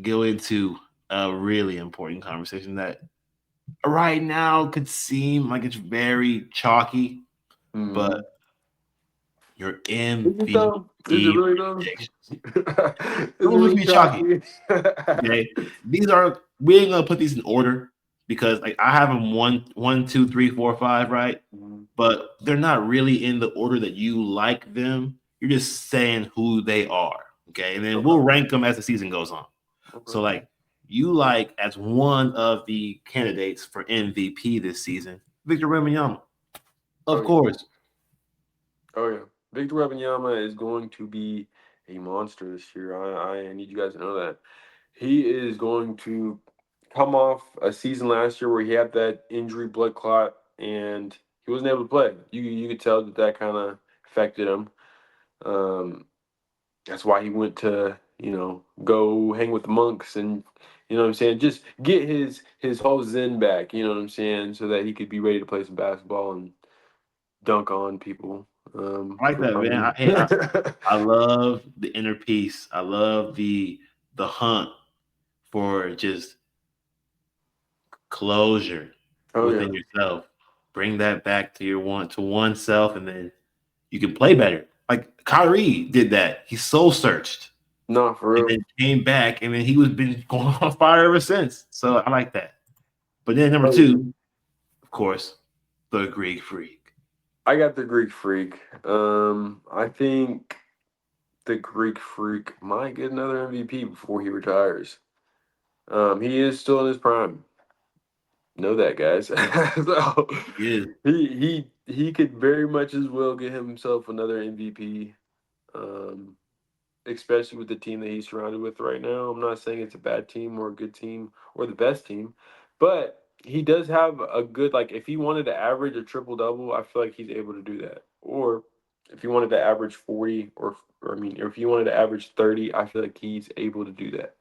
go into a really important conversation that right now could seem like it's very chalky, but your Is it though? Is it MVP really though? predictions. Is Some it of them can really be chalky. chalky? Okay, these are we ain't gonna put these in order because like I have them one, two, three, four, five, right? But they're not really in the order that you like them. You're just saying who they are, okay? And then we'll Okay. rank them as the season goes on. So Okay. like you like as one of the candidates for MVP this season, Victor Wembanyama, Oh of yeah. course. Oh yeah. Victor Wembanyama is going to be a monster this year. I need you guys to know that. He is going to come off a season last year where he had that injury blood clot and he wasn't able to play. You could tell that kind of affected him. Um, that's why he went to go hang with the monks and you know what I'm saying, just get his whole zen back. You know what I'm saying, so that he could be ready to play some basketball and dunk on people. I like For that, man. fun. I love the inner peace. I love the hunt for just closure Oh yeah. within yourself. Bring that back to your oneself, and then you can play better. Like Kyrie did that. He soul searched No, for and real. then came back, and then he was been going on fire ever since. So I like that. But then number Oh yeah. two, of course, the Greek Freak. I got the Greek Freak. I think the Greek Freak might get another MVP before he retires. He is still in his prime. Know that, guys. So He is. he could very much as well get himself another MVP. Um, Especially with the team that he's surrounded with right now. I'm not saying it's a bad team or a good team or the best team, but he does have a good, like, if he wanted to average a triple double, I feel like he's able to do that. Or if he wanted to average 40 or I mean, if he wanted to average 30, I feel like he's able to do that.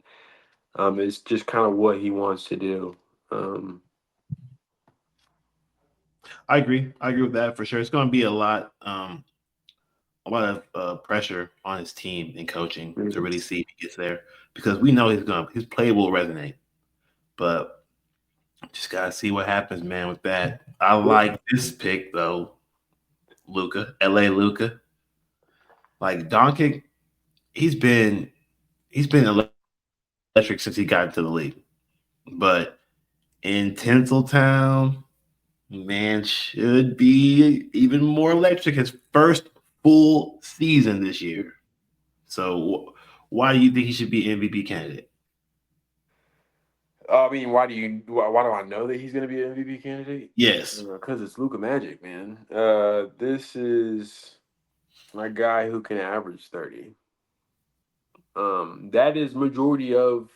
It's just kind of what he wants to do. Um, I agree. I agree with that for sure. It's going to be a lot of pressure on his team and coaching to really see if he gets there because we know his play will resonate, but just gotta see what happens, man. With that, I like this pick though, Luca, LA Luca. Like Doncic, he's been he's been electric since he got into the league, but in Tinseltown, man, should be even more electric. His first full season this year. So, why do you think he should be MVP candidate? I mean, why do I know that he's going to be an MVP candidate? Yes. Because it's Luka Magic, man. This is my guy who can average 30. That is majority of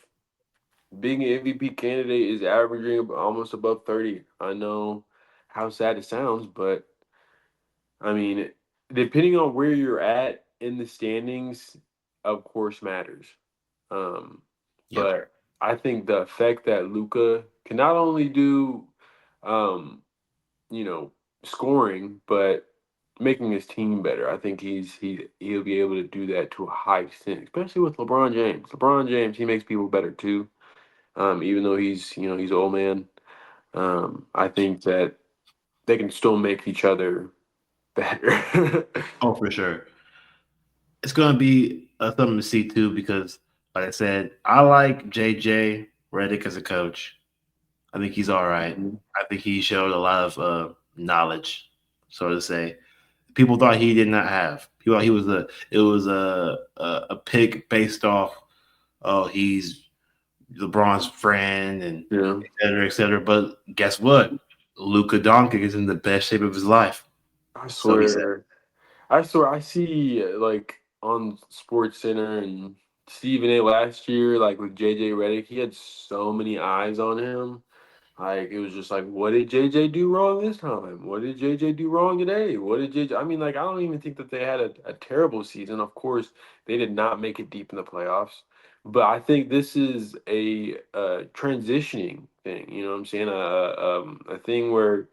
being an MVP candidate is averaging almost above 30. I know how sad it sounds, but I mean, depending on where you're at in the standings, of course matters. Um, Yep. but I think the effect that Luca can not only do, um, you know, scoring, but making his team better. I think he'll be able to do that to a high extent, especially with LeBron James. LeBron James, he makes people better too. Even though he's an old man. I think that they can still make each other better. Oh, for sure. It's going to be something to see too because, like I said, I like JJ Redick as a coach. I think he's all right. Mhm. I think he showed a lot of knowledge, so to say. People thought he did not have. People thought he was a pick based off. Oh, he's LeBron's friend and Yeah, et cetera, et cetera. But guess what? Luka Doncic is in the best shape of his life. I So he said. swear. I swear. I see like on Sports Center and Stephen A. last year, like with JJ Redick, he had so many eyes on him. Like it was just like, what did JJ do wrong this time? What did JJ do wrong today? What did JJ? I mean, like I don't even think that they had a terrible season. Of course, they did not make it deep in the playoffs, but I think this is a transitioning thing. You know what I'm saying? A thing where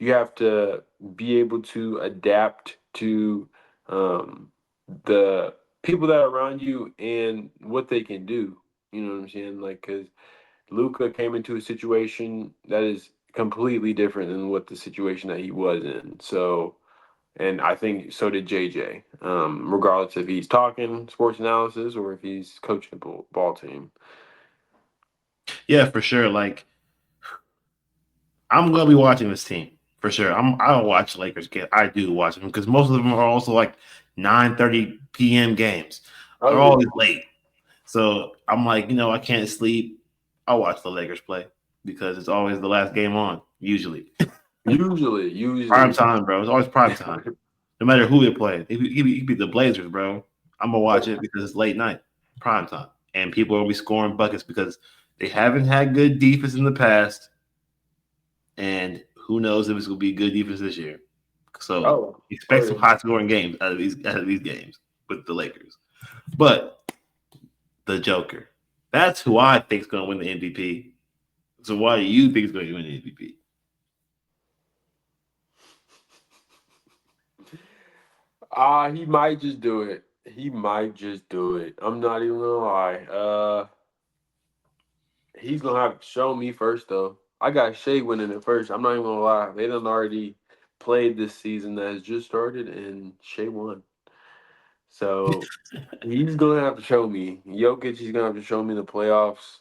you have to be able to adapt to the people that are around you and what they can do. You know what I'm saying? Like because Luca came into a situation that is completely different than what the situation that he was in. So, and I think so did JJ. Regardless if he's talking sports analysis or if he's coaching a ball team. Yeah, for sure. Like I'm gonna be watching this team for sure. I'll watch Lakers game. I do watch them because most of them are also like 9:30 p.m. games. Oh They're yeah. always late. So I'm like, I can't sleep. I'll watch the Lakers play because it's always the last game on, usually. Prime Usually. time, bro. It's always prime time. No matter who they play. He be the Blazers, bro. I'm gonna watch it because it's late night, prime time. And people will be scoring buckets because they haven't had good defense in the past. And who knows if it's gonna be good defense this year. So Oh expect some yeah. high scoring games out of these games with the Lakers. But the Joker. That's who I think is gonna win the MVP. So why do you think is gonna win the MVP? He might just do it. He might just do it. I'm not even gonna lie. He's gonna have to show me first though. I got Shea winning it first. I'm not even gonna lie. They done already played this season that has just started and Shea won. So he's gonna have to show me. Jokic is gonna have to show me the playoffs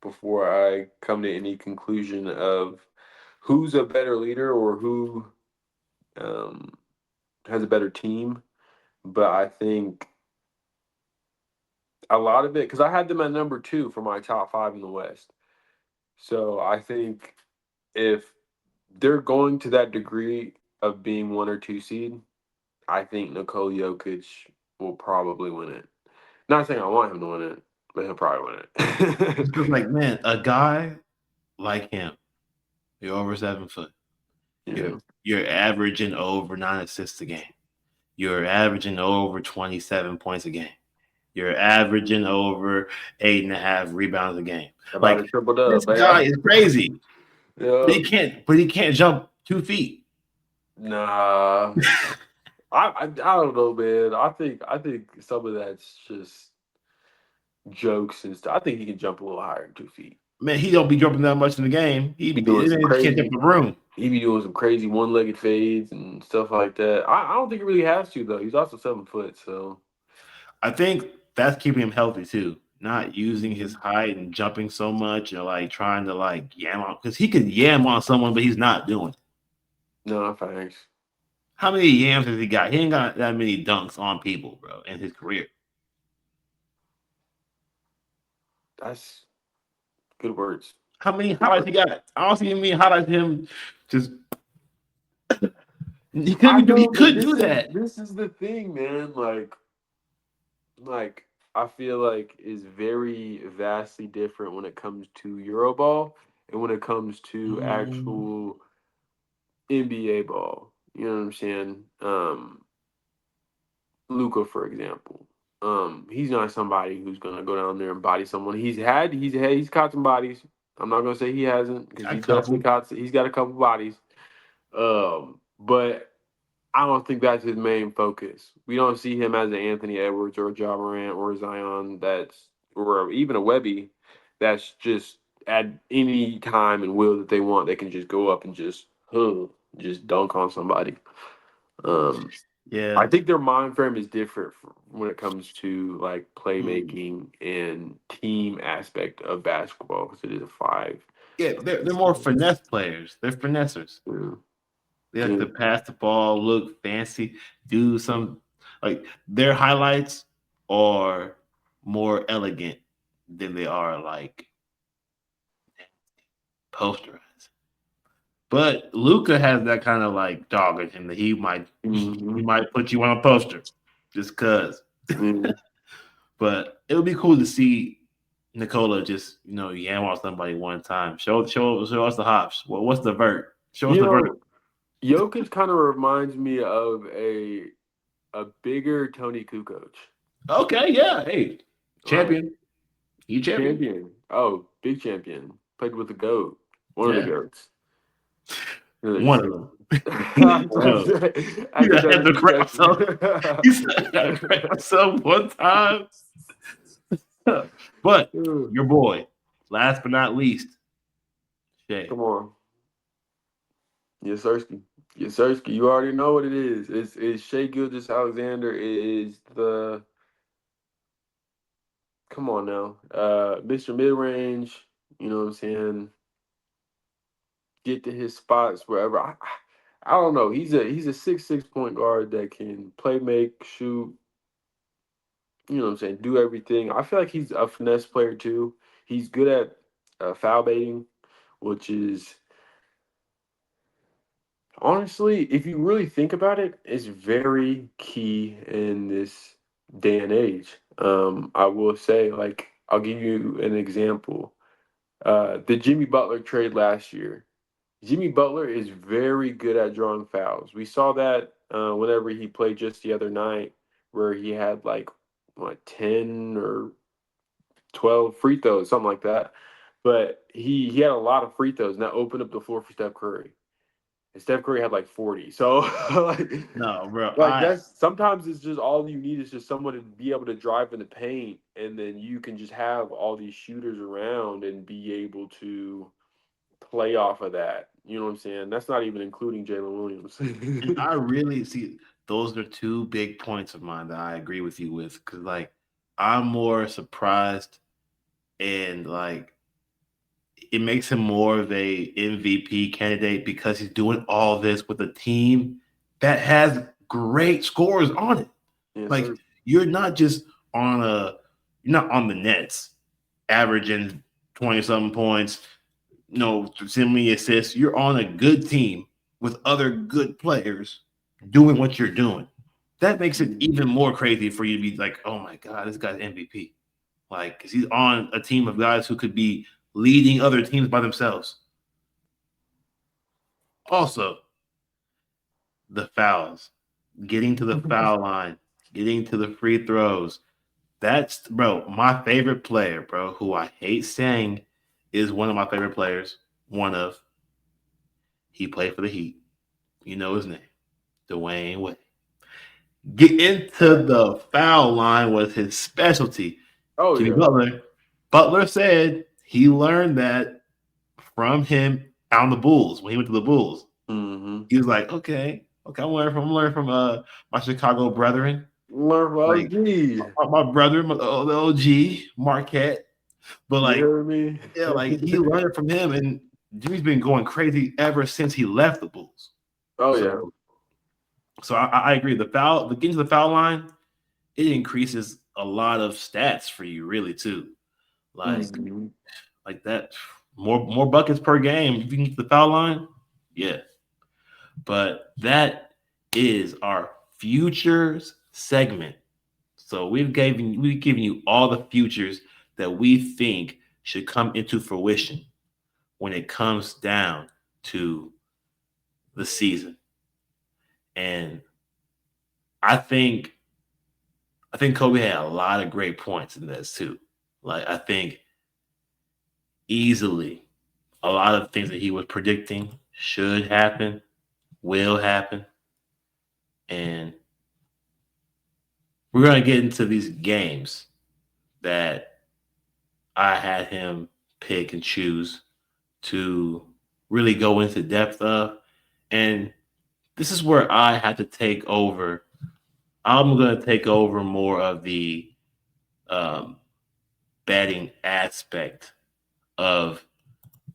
before I come to any conclusion of who's a better leader or who um, has a better team. But I think a lot of it because I had them at number two for my top five in the West. So I think if they're going to that degree of being one or two seed, I think Nikola Jokic will probably win it. Not saying I want him to win it, but he'll probably win It's it. just like, man, a guy like him, you're over 7 foot. You're Yeah, you're averaging over 9 assists a game. You're averaging over 27 points a game. You're averaging over 8.5 rebounds a game. about a Like triple this dub, guy yeah. is crazy. But Yeah, he can't jump 2 feet. nah, I don't know, man. I think some of that's just jokes and stuff. I think he can jump a little higher than 2 feet. Man, he don't be jumping that much in the game. He be doing some He can't jump crazy. the room. He be doing some crazy one-legged fades and stuff like that. I don't think he really has to though. He's also 7 foot, so I think that's keeping him healthy too. Not using his height and jumping so much and like trying to like yam on because he could yam on someone, but he's not doing it. no thanks. How many yams has he got? He ain't got that many dunks on people, bro, in his career. That's good words. How many highlights he got? I don't see any highlights of him just I he know, but could this do is that. this is the thing, man. Like I feel like is very vastly different when it comes to Euroball and when it comes to Mm, actual NBA ball. You know what I'm saying? Luca, for example. He's not somebody who's gonna go down there and body someone. He's caught some bodies. I'm not gonna say he hasn't because a he definitely couple. caught. He's got a couple bodies. But I don't think that's his main focus. We don't see him as an Anthony Edwards or a Ja Morant or a Zion that's or even a Webby that's just at any time and will that they want, they can just go up and just dunk on somebody. Um, I Yeah. think their mind frame is different when it comes to like Mm. playmaking and team aspect of basketball because it is a five. Yeah, they're more finesse players. They're finessers. Yeah. They like Yeah. to pass the ball, look fancy, do some like their highlights are more elegant than they are like posterized. But Luca has that kind of like dog in him that he Mhm. might put you on a poster just cause. Yeah. But it would be cool to see, Nicola just yam on somebody one time. Show us the hops. What's the vert? Show us You the vert. know, Jokic kind of reminds me of a bigger Tony Kukoc. Okay, yeah. Hey, Like champion. You champion? champion. Oh, big champion. Played with the GOAT. One of the Yeah, GOATs. You know, one of them. Well, I you did gotta that have to correct myself. You expression. said I gotta correct myself one time. But your boy, last but not least, Shay. Come on. Yes, Sirski. Yes, Sirski. You already know what it is. It's Shea Gilgis Alexander. It is the come on now. Mr. Mid Range, you know what I'm saying? Get to his spots wherever. I don't know. He's a 6'6" point guard that can play, make, shoot, you know what I'm saying, do everything. I feel like he's a finesse player too. He's good at foul baiting, which is honestly, if you really think about it, it's very key in this day and age. I will say, like, I'll give you an example. The Jimmy Butler trade last year. Jimmy Butler is very good at drawing fouls. We saw that whenever he played just the other night, where he had like what 10 or 12 free throws, something like that. But he had a lot of free throws, and that opened up the floor for Steph Curry. And Steph Curry had like 40. So like, No, bro. like that's sometimes it's just all you need is just someone to be able to drive in the paint, and then you can just have all these shooters around and be able to play off of that. You know what I'm saying? That's not even including Jalen Williams. and I really see those are two big points of mine that I agree with you with. Cause like I'm more surprised and like it makes him more of a MVP candidate because he's doing all this with a team that has great scores on it. Yes, Like sir. you're not just on a you're not on the Nets averaging 20 something points, send me assists. You're on a good team with other good players doing what you're doing. That makes it even more crazy for you to be like, oh my God, this guy's MVP. Like, because he's on a team of guys who could be leading other teams by themselves. Also, the fouls, getting to the foul line, getting to the free throws. That's, bro, my favorite player, bro, who I hate saying is one of my favorite players. He played for the Heat. You know his name, Dwayne Wade. Get into the foul line was his specialty. Oh Jimmy yeah. Butler said he learned that from him on the Bulls when he went to the Bulls. Mm-hmm. He was like, okay, I'm learning from my Chicago brethren, Learn from like OG. my brother, the OG Marquette. But You like, hear me? yeah, like he learned from him, and Jimmy's been going crazy ever since he left the Bulls. Oh yeah. So I agree. The getting to the foul line, it increases a lot of stats for you, really, too. Like Mm-hmm. like that, more buckets per game. If you can get to the foul line, yeah. But that is our futures segment. So we've given you all the futures that we think should come into fruition when it comes down to the season. And I think Kobe had a lot of great points in this too. Like I think easily a lot of things that he was predicting should happen, will happen, and we're gonna get into these games that I had him pick and choose to really go into depth of, and this is where I had to take over. I'm gonna take over more of the um, betting aspect of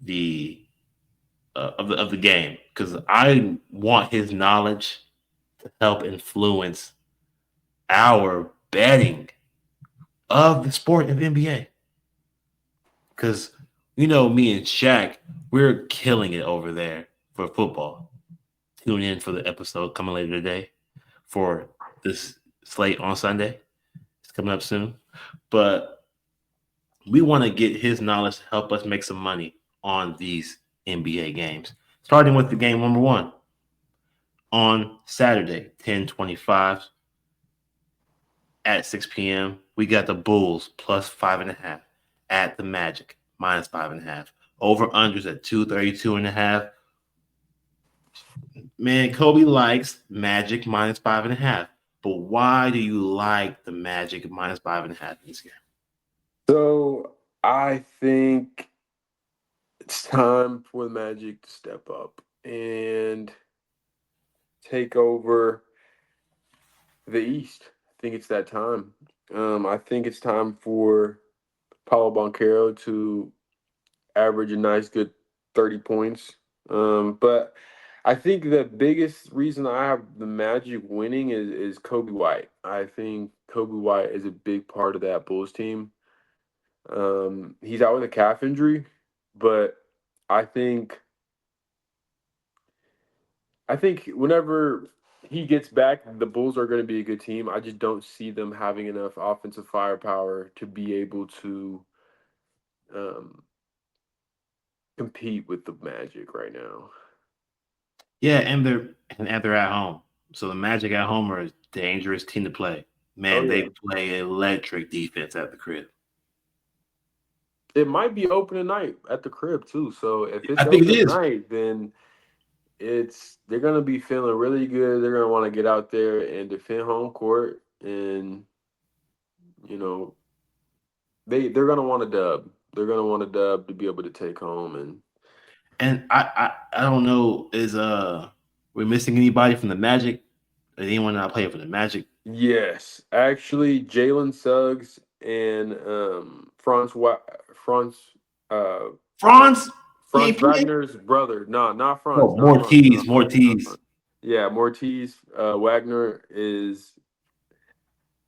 the of the game because I want his knowledge to help influence our betting of the sport of NBA. Because me and Shaq, we're killing it over there for football. Tune in for the episode coming later today for this slate on Sunday. It's coming up soon. But We want to get his knowledge to help us make some money on these NBA games. Starting with the game number one on Saturday, 10:25 at 6 p.m. We got the Bulls plus 5.5 at the Magic minus 5.5. Over unders at 232.5. Man, Kobe likes Magic minus 5.5. But why do you like the Magic minus 5.5 in this game? So I think it's time for the Magic to step up and take over the East. I think it's that time. I think it's time for Paulo Banchero to average a nice, good 30 points. But I think the biggest reason I have the Magic winning is Kobe White. I think Kobe White is a big part of that Bulls team. He's out with a calf injury, but I think I think whenever he gets back, the Bulls are going to be a good team. I just don't see them having enough offensive firepower to be able to um, compete with the Magic right now. Yeah, and they're at home. So the Magic at home are a dangerous team to play. Oh Man, they yeah, play electric defense at the crib. it might be open tonight at the crib too. So if I it's think it open is. tonight, then they're gonna be feeling really good. They're gonna want to get out there and defend home court, and you know they're gonna want a dub. They're gonna want a dub to be able to take home. And And I don't know, is we're missing anybody from the Magic? Is anyone not playing for the Magic? yes, actually, Jalen Suggs and Franz uh Franz? He Franz ain't playing. Wagner's brother. No, not Franz. Oh, Not Franz. Mortiz, Not Franz. Not Mortiz. Franz. Yeah, Mortiz Wagner is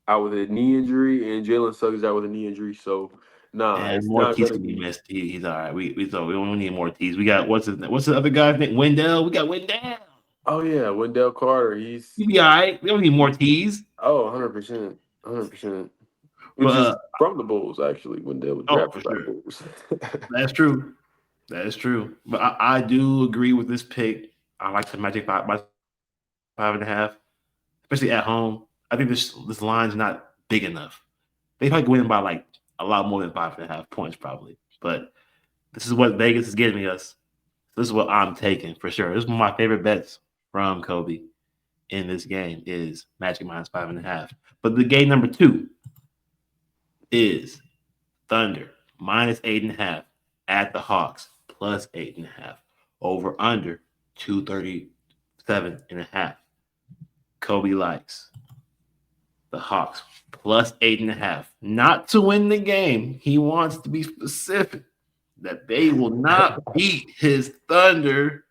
out with a knee injury, and Jalen Suggs is out with a knee injury. So, nah, And it's not Mortiz gonna can be be. missed. He's all right. We don't need Mortiz. We got what's the other guy's name? Wendell. We got Wendell. Oh yeah, Wendell Carter. He's He be all right. We don't need Mortiz. 100%, 100%. But Which is from the Bulls, actually. Wendell was oh, for drafted by the sure. Bulls. That's true. That is true. But I do agree with this pick. I like the Magic by 5.5, especially at home. I think this line's not big enough. They probably win by like a lot more than 5.5 points, probably. But this is what Vegas is giving us. This is what I'm taking for sure. This is one of my favorite bets from Kobe in this game is Magic minus 5.5. But the game number two is Thunder minus 8.5 at the Hawks plus 8.5. Over under 237.5. Kobe likes the Hawks plus 8.5. Not to win the game. He wants to be specific that they will not beat his Thunder,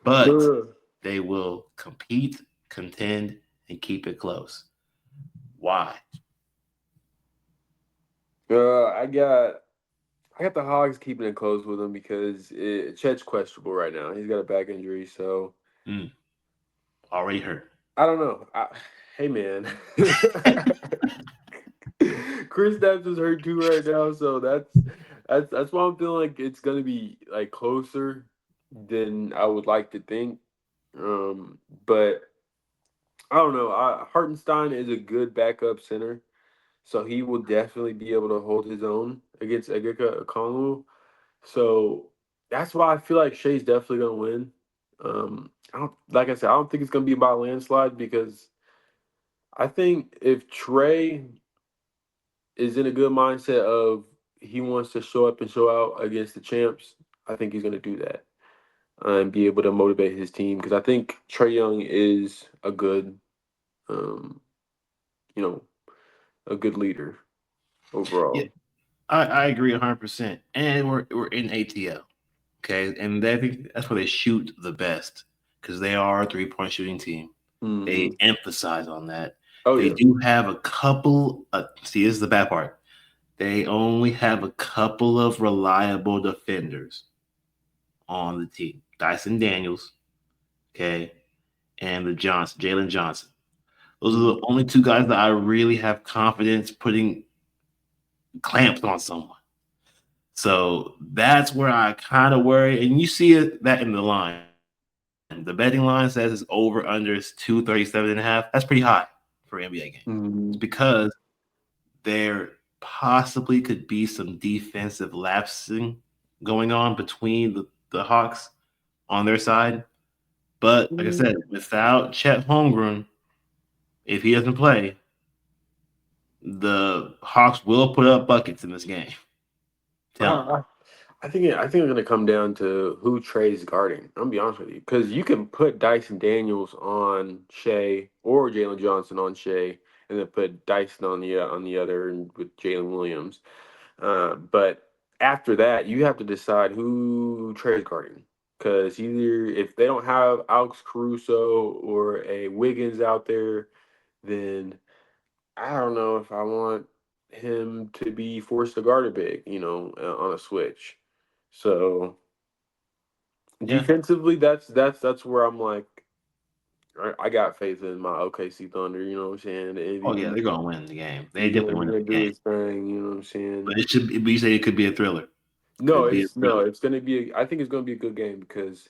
but they will compete, contend, and keep it close. Why? I got the Hogs keeping it close with him because Chet's questionable right now. He's got a back injury, so Mm, already hurt. I don't know. Hey man, Chris Stapps is hurt too right now, so that's why I'm feeling like it's gonna be like closer than I would like to think. But I don't know. Hartenstein is a good backup center, so he will definitely be able to hold his own against Egeka Okongwu. So that's why I feel like Shea's definitely gonna win. I don't like I said, I don't think it's gonna be by a landslide because I think if Trey is in a good mindset of he wants to show up and show out against the champs, I think he's gonna do that and be able to motivate his team because I think Trey Young is a good, um, you know, a good leader Yeah, overall. I agree 100%. And we're in ATL, okay, and I think that's where they shoot the best because they are a 3-point shooting team. They Hmm. emphasize on that. Oh They yeah. do have a couple. See, this is the bad part. They only have a couple of reliable defenders on the team. Dyson Daniels, okay, and the Jalen Johnson. Those are Hmm. the only two guys that I really have confidence putting clamps on someone. So that's where I kind of worry. And you see that in the line. The betting line says it's over under is 237.5. That's pretty high for an NBA game. It's because there possibly could be some defensive lapsing going on between the Hawks on their side. But like I said, without Chet Holmgren, if he doesn't play, the Hawks will put up buckets in this game. I think it's going to come down to who Trey's guarding. I'm gonna be honest with you, because you can put Dyson Daniels on Shea or Jalen Johnson on Shea, and then put Dyson on the other and with Jalen Williams. But after that, you have to decide who Trey's guarding. Because either if they don't have Alex Caruso or a Wiggins out there, then I don't know if I want him to be forced to guard a big, on a switch. So Yeah. defensively, that's where I'm like, I got faith in my OKC Thunder. You know what I'm saying? Oh yeah, they're gonna win the game. They He's definitely win gonna the do game. his thing. You know what I'm saying? But it should. But you say it could be a thriller. No, Could be a thriller. it's gonna be. I think it's gonna be a good game because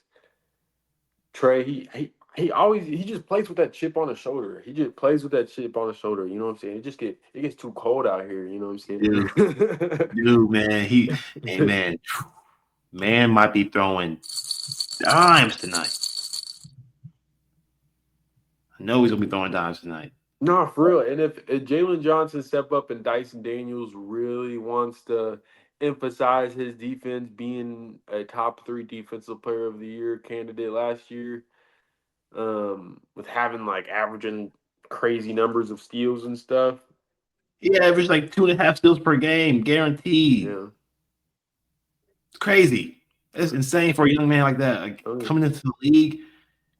Trey, he always he just plays with that chip on his shoulder. He just plays with that chip on his shoulder. You know what I'm saying? It gets too cold out here. You know what I'm Dude, man, hey man might be throwing dimes tonight. I know he's gonna be throwing dimes tonight. No, for real. And if Jalen Johnson step up and Dyson Daniels really wants to emphasize his defense being a top 3 defensive player of the year candidate last year, with having like averaging crazy numbers of steals and stuff. He averaged like 2.5 steals per game, guaranteed. Yeah. It's crazy. It's insane for a young man like that. Like coming into the league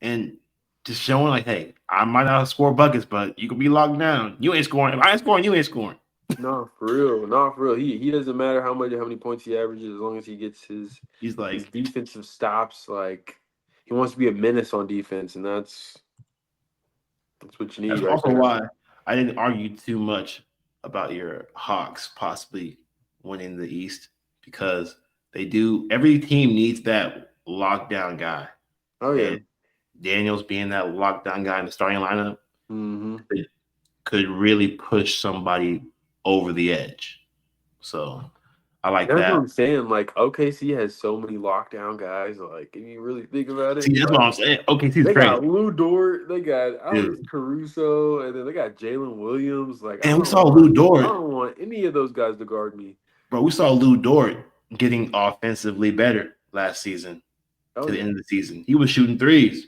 and just showing like, hey, I might not score buckets, but you can be locked down. You ain't scoring. If I ain't scoring, you ain't scoring. No, for real. No, for real. He doesn't matter how many points he averages as long as he gets his defensive stops. Like he wants to be a menace on defense, and that's what you need. That's right also there. why I didn't argue too much about your Hawks possibly winning the East, because they do. Every team needs that lockdown guy. Oh yeah. And Daniels being that lockdown guy in the starting lineup could really push somebody over the edge. So I like That's that. what I'm saying. Like OKC has so many lockdown guys. Like if you really think about it, See, that's what I'm saying. OKC's they crazy. got Lou Dort, they got Alex Caruso, and then they got Jalen Williams. Like and we saw Lou I Dort. don't want any of those guys to guard me. Bro, we saw Lou Dort getting offensively better last season to the end of the season. He was shooting threes.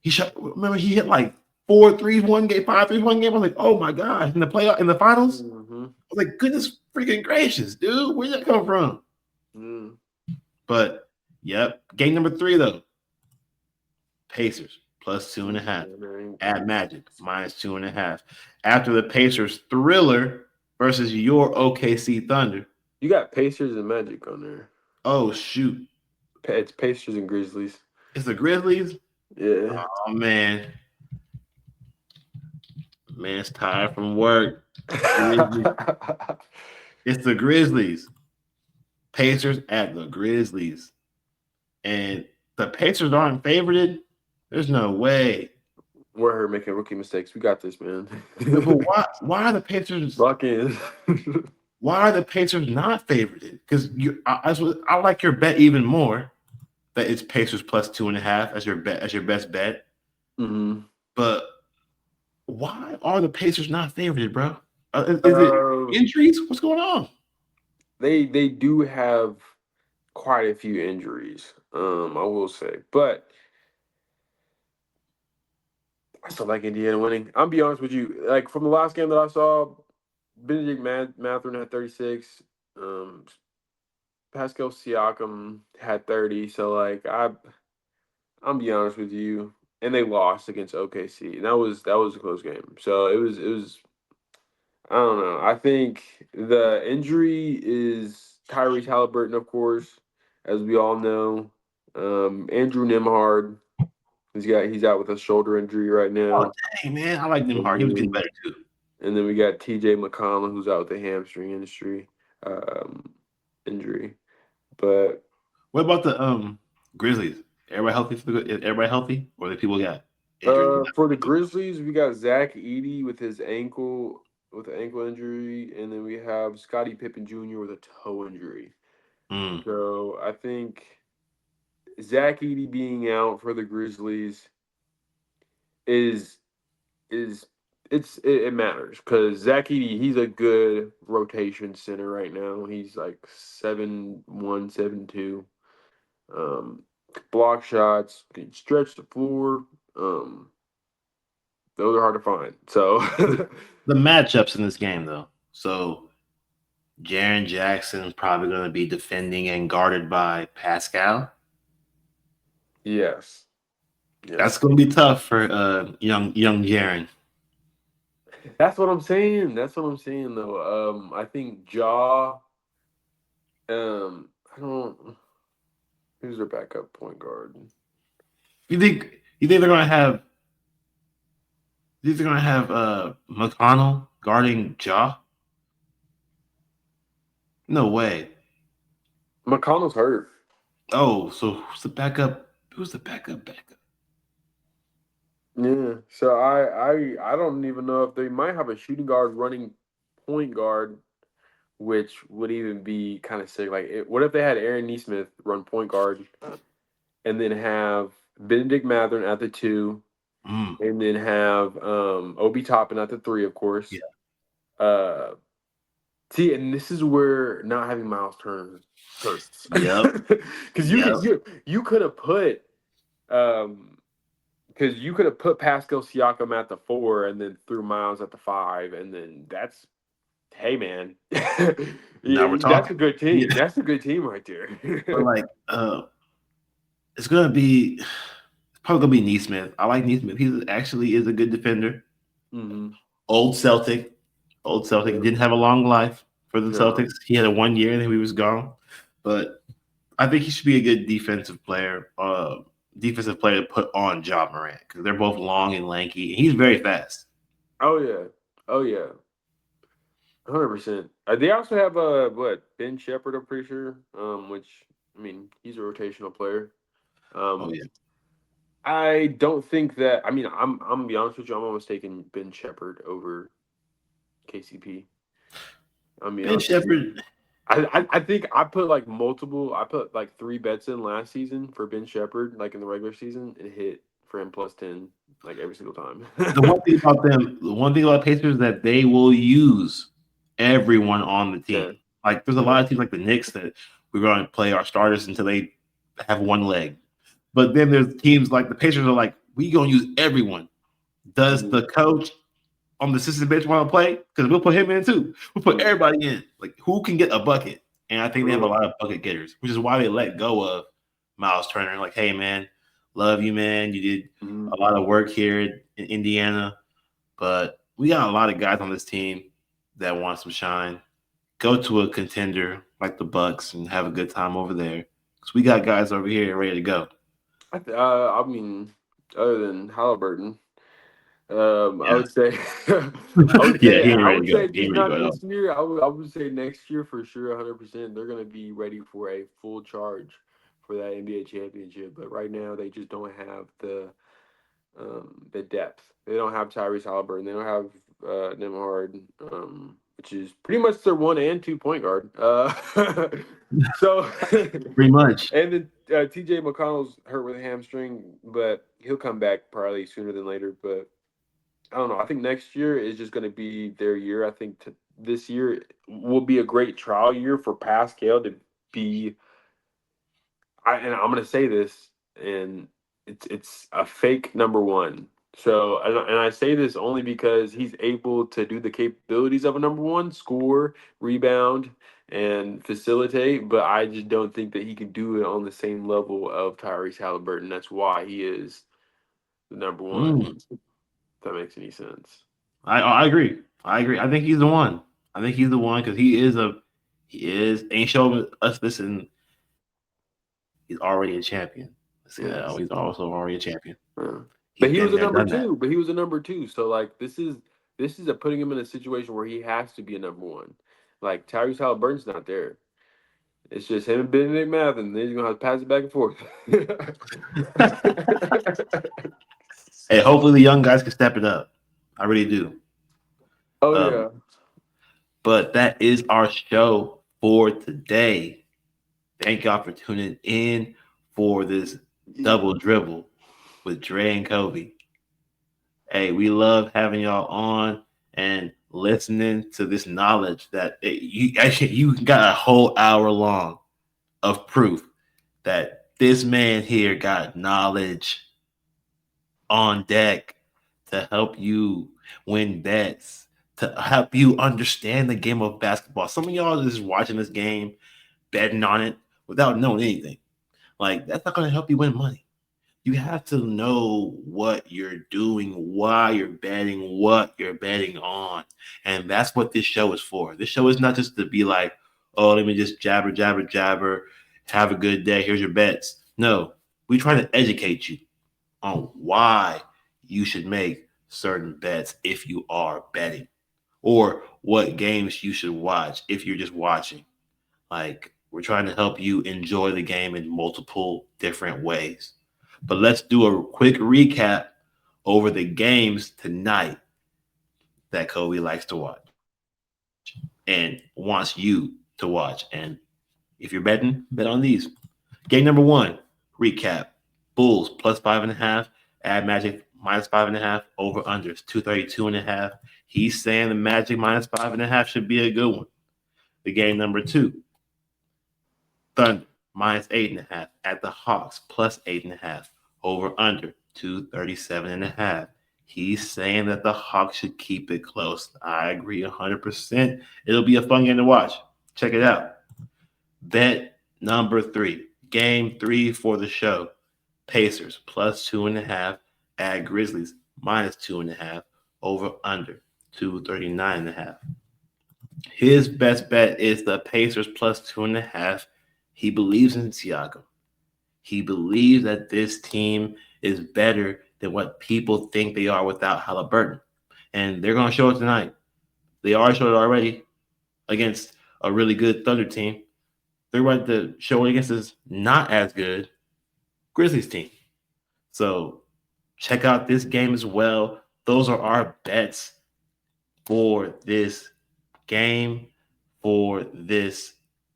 He shot. Remember, he hit like 4 threes one game, 5 threes one game. I was like, oh my gosh! In the finals, I was like, goodness freaking gracious, dude, where'd that come from? But yep, game number 3 though. Pacers plus 2.5 at Magic minus 2.5. After the Pacers thriller versus your OKC Thunder. You got Pacers and Magic on there. Oh shoot! It's Pacers and Grizzlies. It's the Grizzlies. Yeah. Oh man. Man's tired from work. It's the Grizzlies. Pacers at the Grizzlies. And the Pacers aren't favorited. There's no way. We're making rookie mistakes. We got this, man. But why are the Pacers lock in? Why are the Pacers not favorited? Because I like your bet even more that it's Pacers plus 2.5 as your best bet. But why are the Pacers not favorited, bro? Is it injuries? What's going on? They do have quite a few injuries, I will say. But I still like Indiana winning. I'll be honest with you. Like from the last game that I saw, Benedict Mathurin had 36. Pascal Siakam had 30. So like I'll be honest with you. And they lost against OKC. And that was a close game. So it was I don't know. I think the injury is Tyrese Halliburton, of course, as we all know. Andrew Nembhard, he's out with a shoulder injury right now. Oh dang, man, I like Nembhard. He was getting better too. And then we got TJ McConnell, who's out with the hamstring injury. um, injury. But What about the Grizzlies? Everybody healthy? Is everybody healthy, or the people got injured? for the Grizzlies, we got Zach Edey with his ankle with an ankle injury, and then we have Scottie Pippen Jr. with a toe injury. Mm. So I think Zach Edey being out for the Grizzlies is is it matters because Zach Edey, he's a good rotation center right now. He's like 7'1", 7'2". Block shots, can stretch the floor. Um, those are hard to find. So The matchups in this game, though. So Jaren Jackson's probably going to be defending and guarded by Pascal. yes. That's going to be tough for young Jaren. That's what I'm saying. That's what I'm saying though. I think Jaw. I don't. Who's their backup point guard? You think they're going to have? You think they're going to have McConnell guarding Ja? No way. McConnell's hurt. Oh, so who's the backup? Who's the backup? Yeah. So I don't even know if they might have a shooting guard running point guard, which would even be kind of sick. Like, what if they had Aaron Nesmith run point guard, and then have Benedict Matherin at the 2, Mm. and then have Obi Toppin at the 3, of course. Yeah. See, and this is where not having Miles Turner hurts. Yep. Because you could have put because you could have put Pascal Siakam at the 4 and then threw Miles at the 5, and then that's hey man, Now we're that's a talking. good team. Yeah. That's a good team right there. But like, it's gonna be probably gonna be Neesmith. I like Neesmith. He actually is a good defender. Mm-hmm. Old Celtic. Didn't have a long life for the No. Celtics. He had a 1 year and then he was gone. But I think he should be a good defensive player. To put on Ja Morant because they're both long and lanky. And he's very fast. Oh yeah, 100%. They also have Ben Shepherd, I'm pretty sure. Which I mean, he's a rotational player. Oh yeah. I don't think that. I mean, I'm gonna be honest with you. I'm almost taking Ben Shepherd over KCP. I'm be Ben honest with you. Shepherd. I think I put like multiple. I put like 3 bets in last season for Ben Shepherd, like in the regular season, and hit for him +10 like every single time. The one thing about Pacers is that they will use everyone on the team. Yeah. Like there's a lot of teams like the Knicks that we're going to play our starters until they have one leg. But then there's teams like the Pacers are like, we gonna use everyone. Does the coach on the assistant bench want to play? Because we'll put him in too. We'll put everybody in. Like who can get a bucket? And I think they have a lot of bucket getters, which is why they let go of Miles Turner. Like, hey man, love you, man. You did a lot of work here in Indiana, but we got a lot of guys on this team that want some shine. Go to a contender like the Bucks and have a good time over there. Because we got guys over here ready to go. I mean, other than Halliburton, I would say, Yeah, he ain't I ready would to go. say He just ain't ready not to go at all. this year. I would say next year for sure, 100%. They're gonna be ready for a full charge for that NBA championship. But right now, they just don't have the depth. They don't have Tyrese Halliburton. They don't have Nemhard, which is pretty much their 1 and 2 point guard. So Pretty much. and then TJ McConnell's hurt with a hamstring, but he'll come back probably sooner than later. But I don't know. I think next year is just going to be their year. I think this year will be a great trial year for Pascal to be. And I'm going to say this, and it's a fake number 1. So and I say this only because he's able to do the capabilities of a number 1: score, rebound, and facilitate. But I just don't think that he can do it on the same level of Tyrese Halliburton. That's why he is the number 1. If that makes any sense. I agree. I think he's the one. I think he's the one because he ain't showing us this, and he's already a champion. Yes. He's also already a champion. Yeah. He's But he was been a there, number done that. 2. But he was a number 2. So like this is putting him in a situation where he has to be a number 1. Like Tyrese Halliburton's not there. It's just him and Benedict Math, and then you're gonna have to pass it back and forth. Hey, hopefully the young guys can step it up. I really do. Oh Um, yeah. but that is our show for today. Thank y'all for tuning in for this double dribble with Dre and Kobe. Hey, we love having y'all on and listening to this knowledge that you got a whole hour long of proof that this man here got knowledge on deck to help you win bets, to help you understand the game of basketball. Some of y'all just watching this game, betting on it without knowing anything. Like, that's not going to help you win money. You have to know what you're doing, why you're betting, what you're betting on. And that's what this show is for. This show is not just to be like, oh, let me just jabber, jabber, jabber, have a good day, here's your bets. No, we try to educate you on why you should make certain bets if you are betting, or what games you should watch if you're just watching. Like, we're trying to help you enjoy the game in multiple different ways. But let's do a quick recap over the games tonight that Kobe likes to watch and wants you to watch. And if you're betting, bet on these. Game number one, recap. Bulls plus 5.5, add Magic minus 5.5, over unders 232.5. He's saying the Magic minus 5.5 should be a good one. The game number two, Thunder minus 8.5 at the Hawks plus 8.5, over under 237.5. He's saying that the Hawks should keep it close. I agree 100%. It'll be a fun game to watch. Check it out. Bet number three, game three for the show. Pacers plus 2.5 at Grizzlies minus 2.5, over under 239.5. His best bet is the Pacers plus 2.5. He believes in Siakam. He believes that this team is better than what people think they are without Halliburton. And they're going to show it tonight. They are showed it already against a really good Thunder team. They're about to show it against this not as good Grizzlies team. So check out this game as well. Those are our bets for this game, for this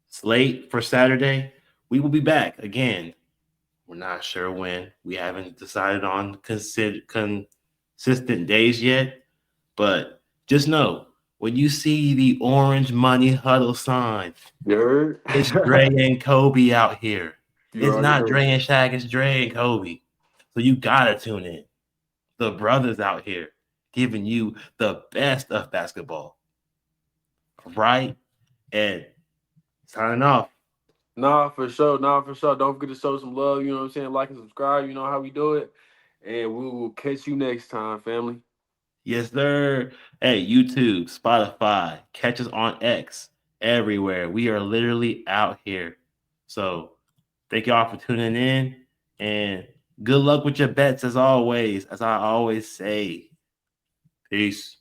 slate for Saturday. We will be back again. We're not sure when. We haven't decided on consistent days yet. But just know, when you see the orange money huddle sign, You heard? it's Dre and Kobe out here. You It's already not heard. Dre and Shaq, it's Dre and Kobe. So you gotta tune in. The brothers out here giving you the best of basketball. Right? And signing off. Nah, for sure. Nah, for sure. Don't forget to show some love. You know what I'm saying? Like and subscribe. You know how we do it. And we will catch you next time, family. Yes, sir. Hey, YouTube, Spotify, catch us on X, everywhere. We are literally out here. So thank y'all for tuning in, and good luck with your bets as always, as I always say. Peace.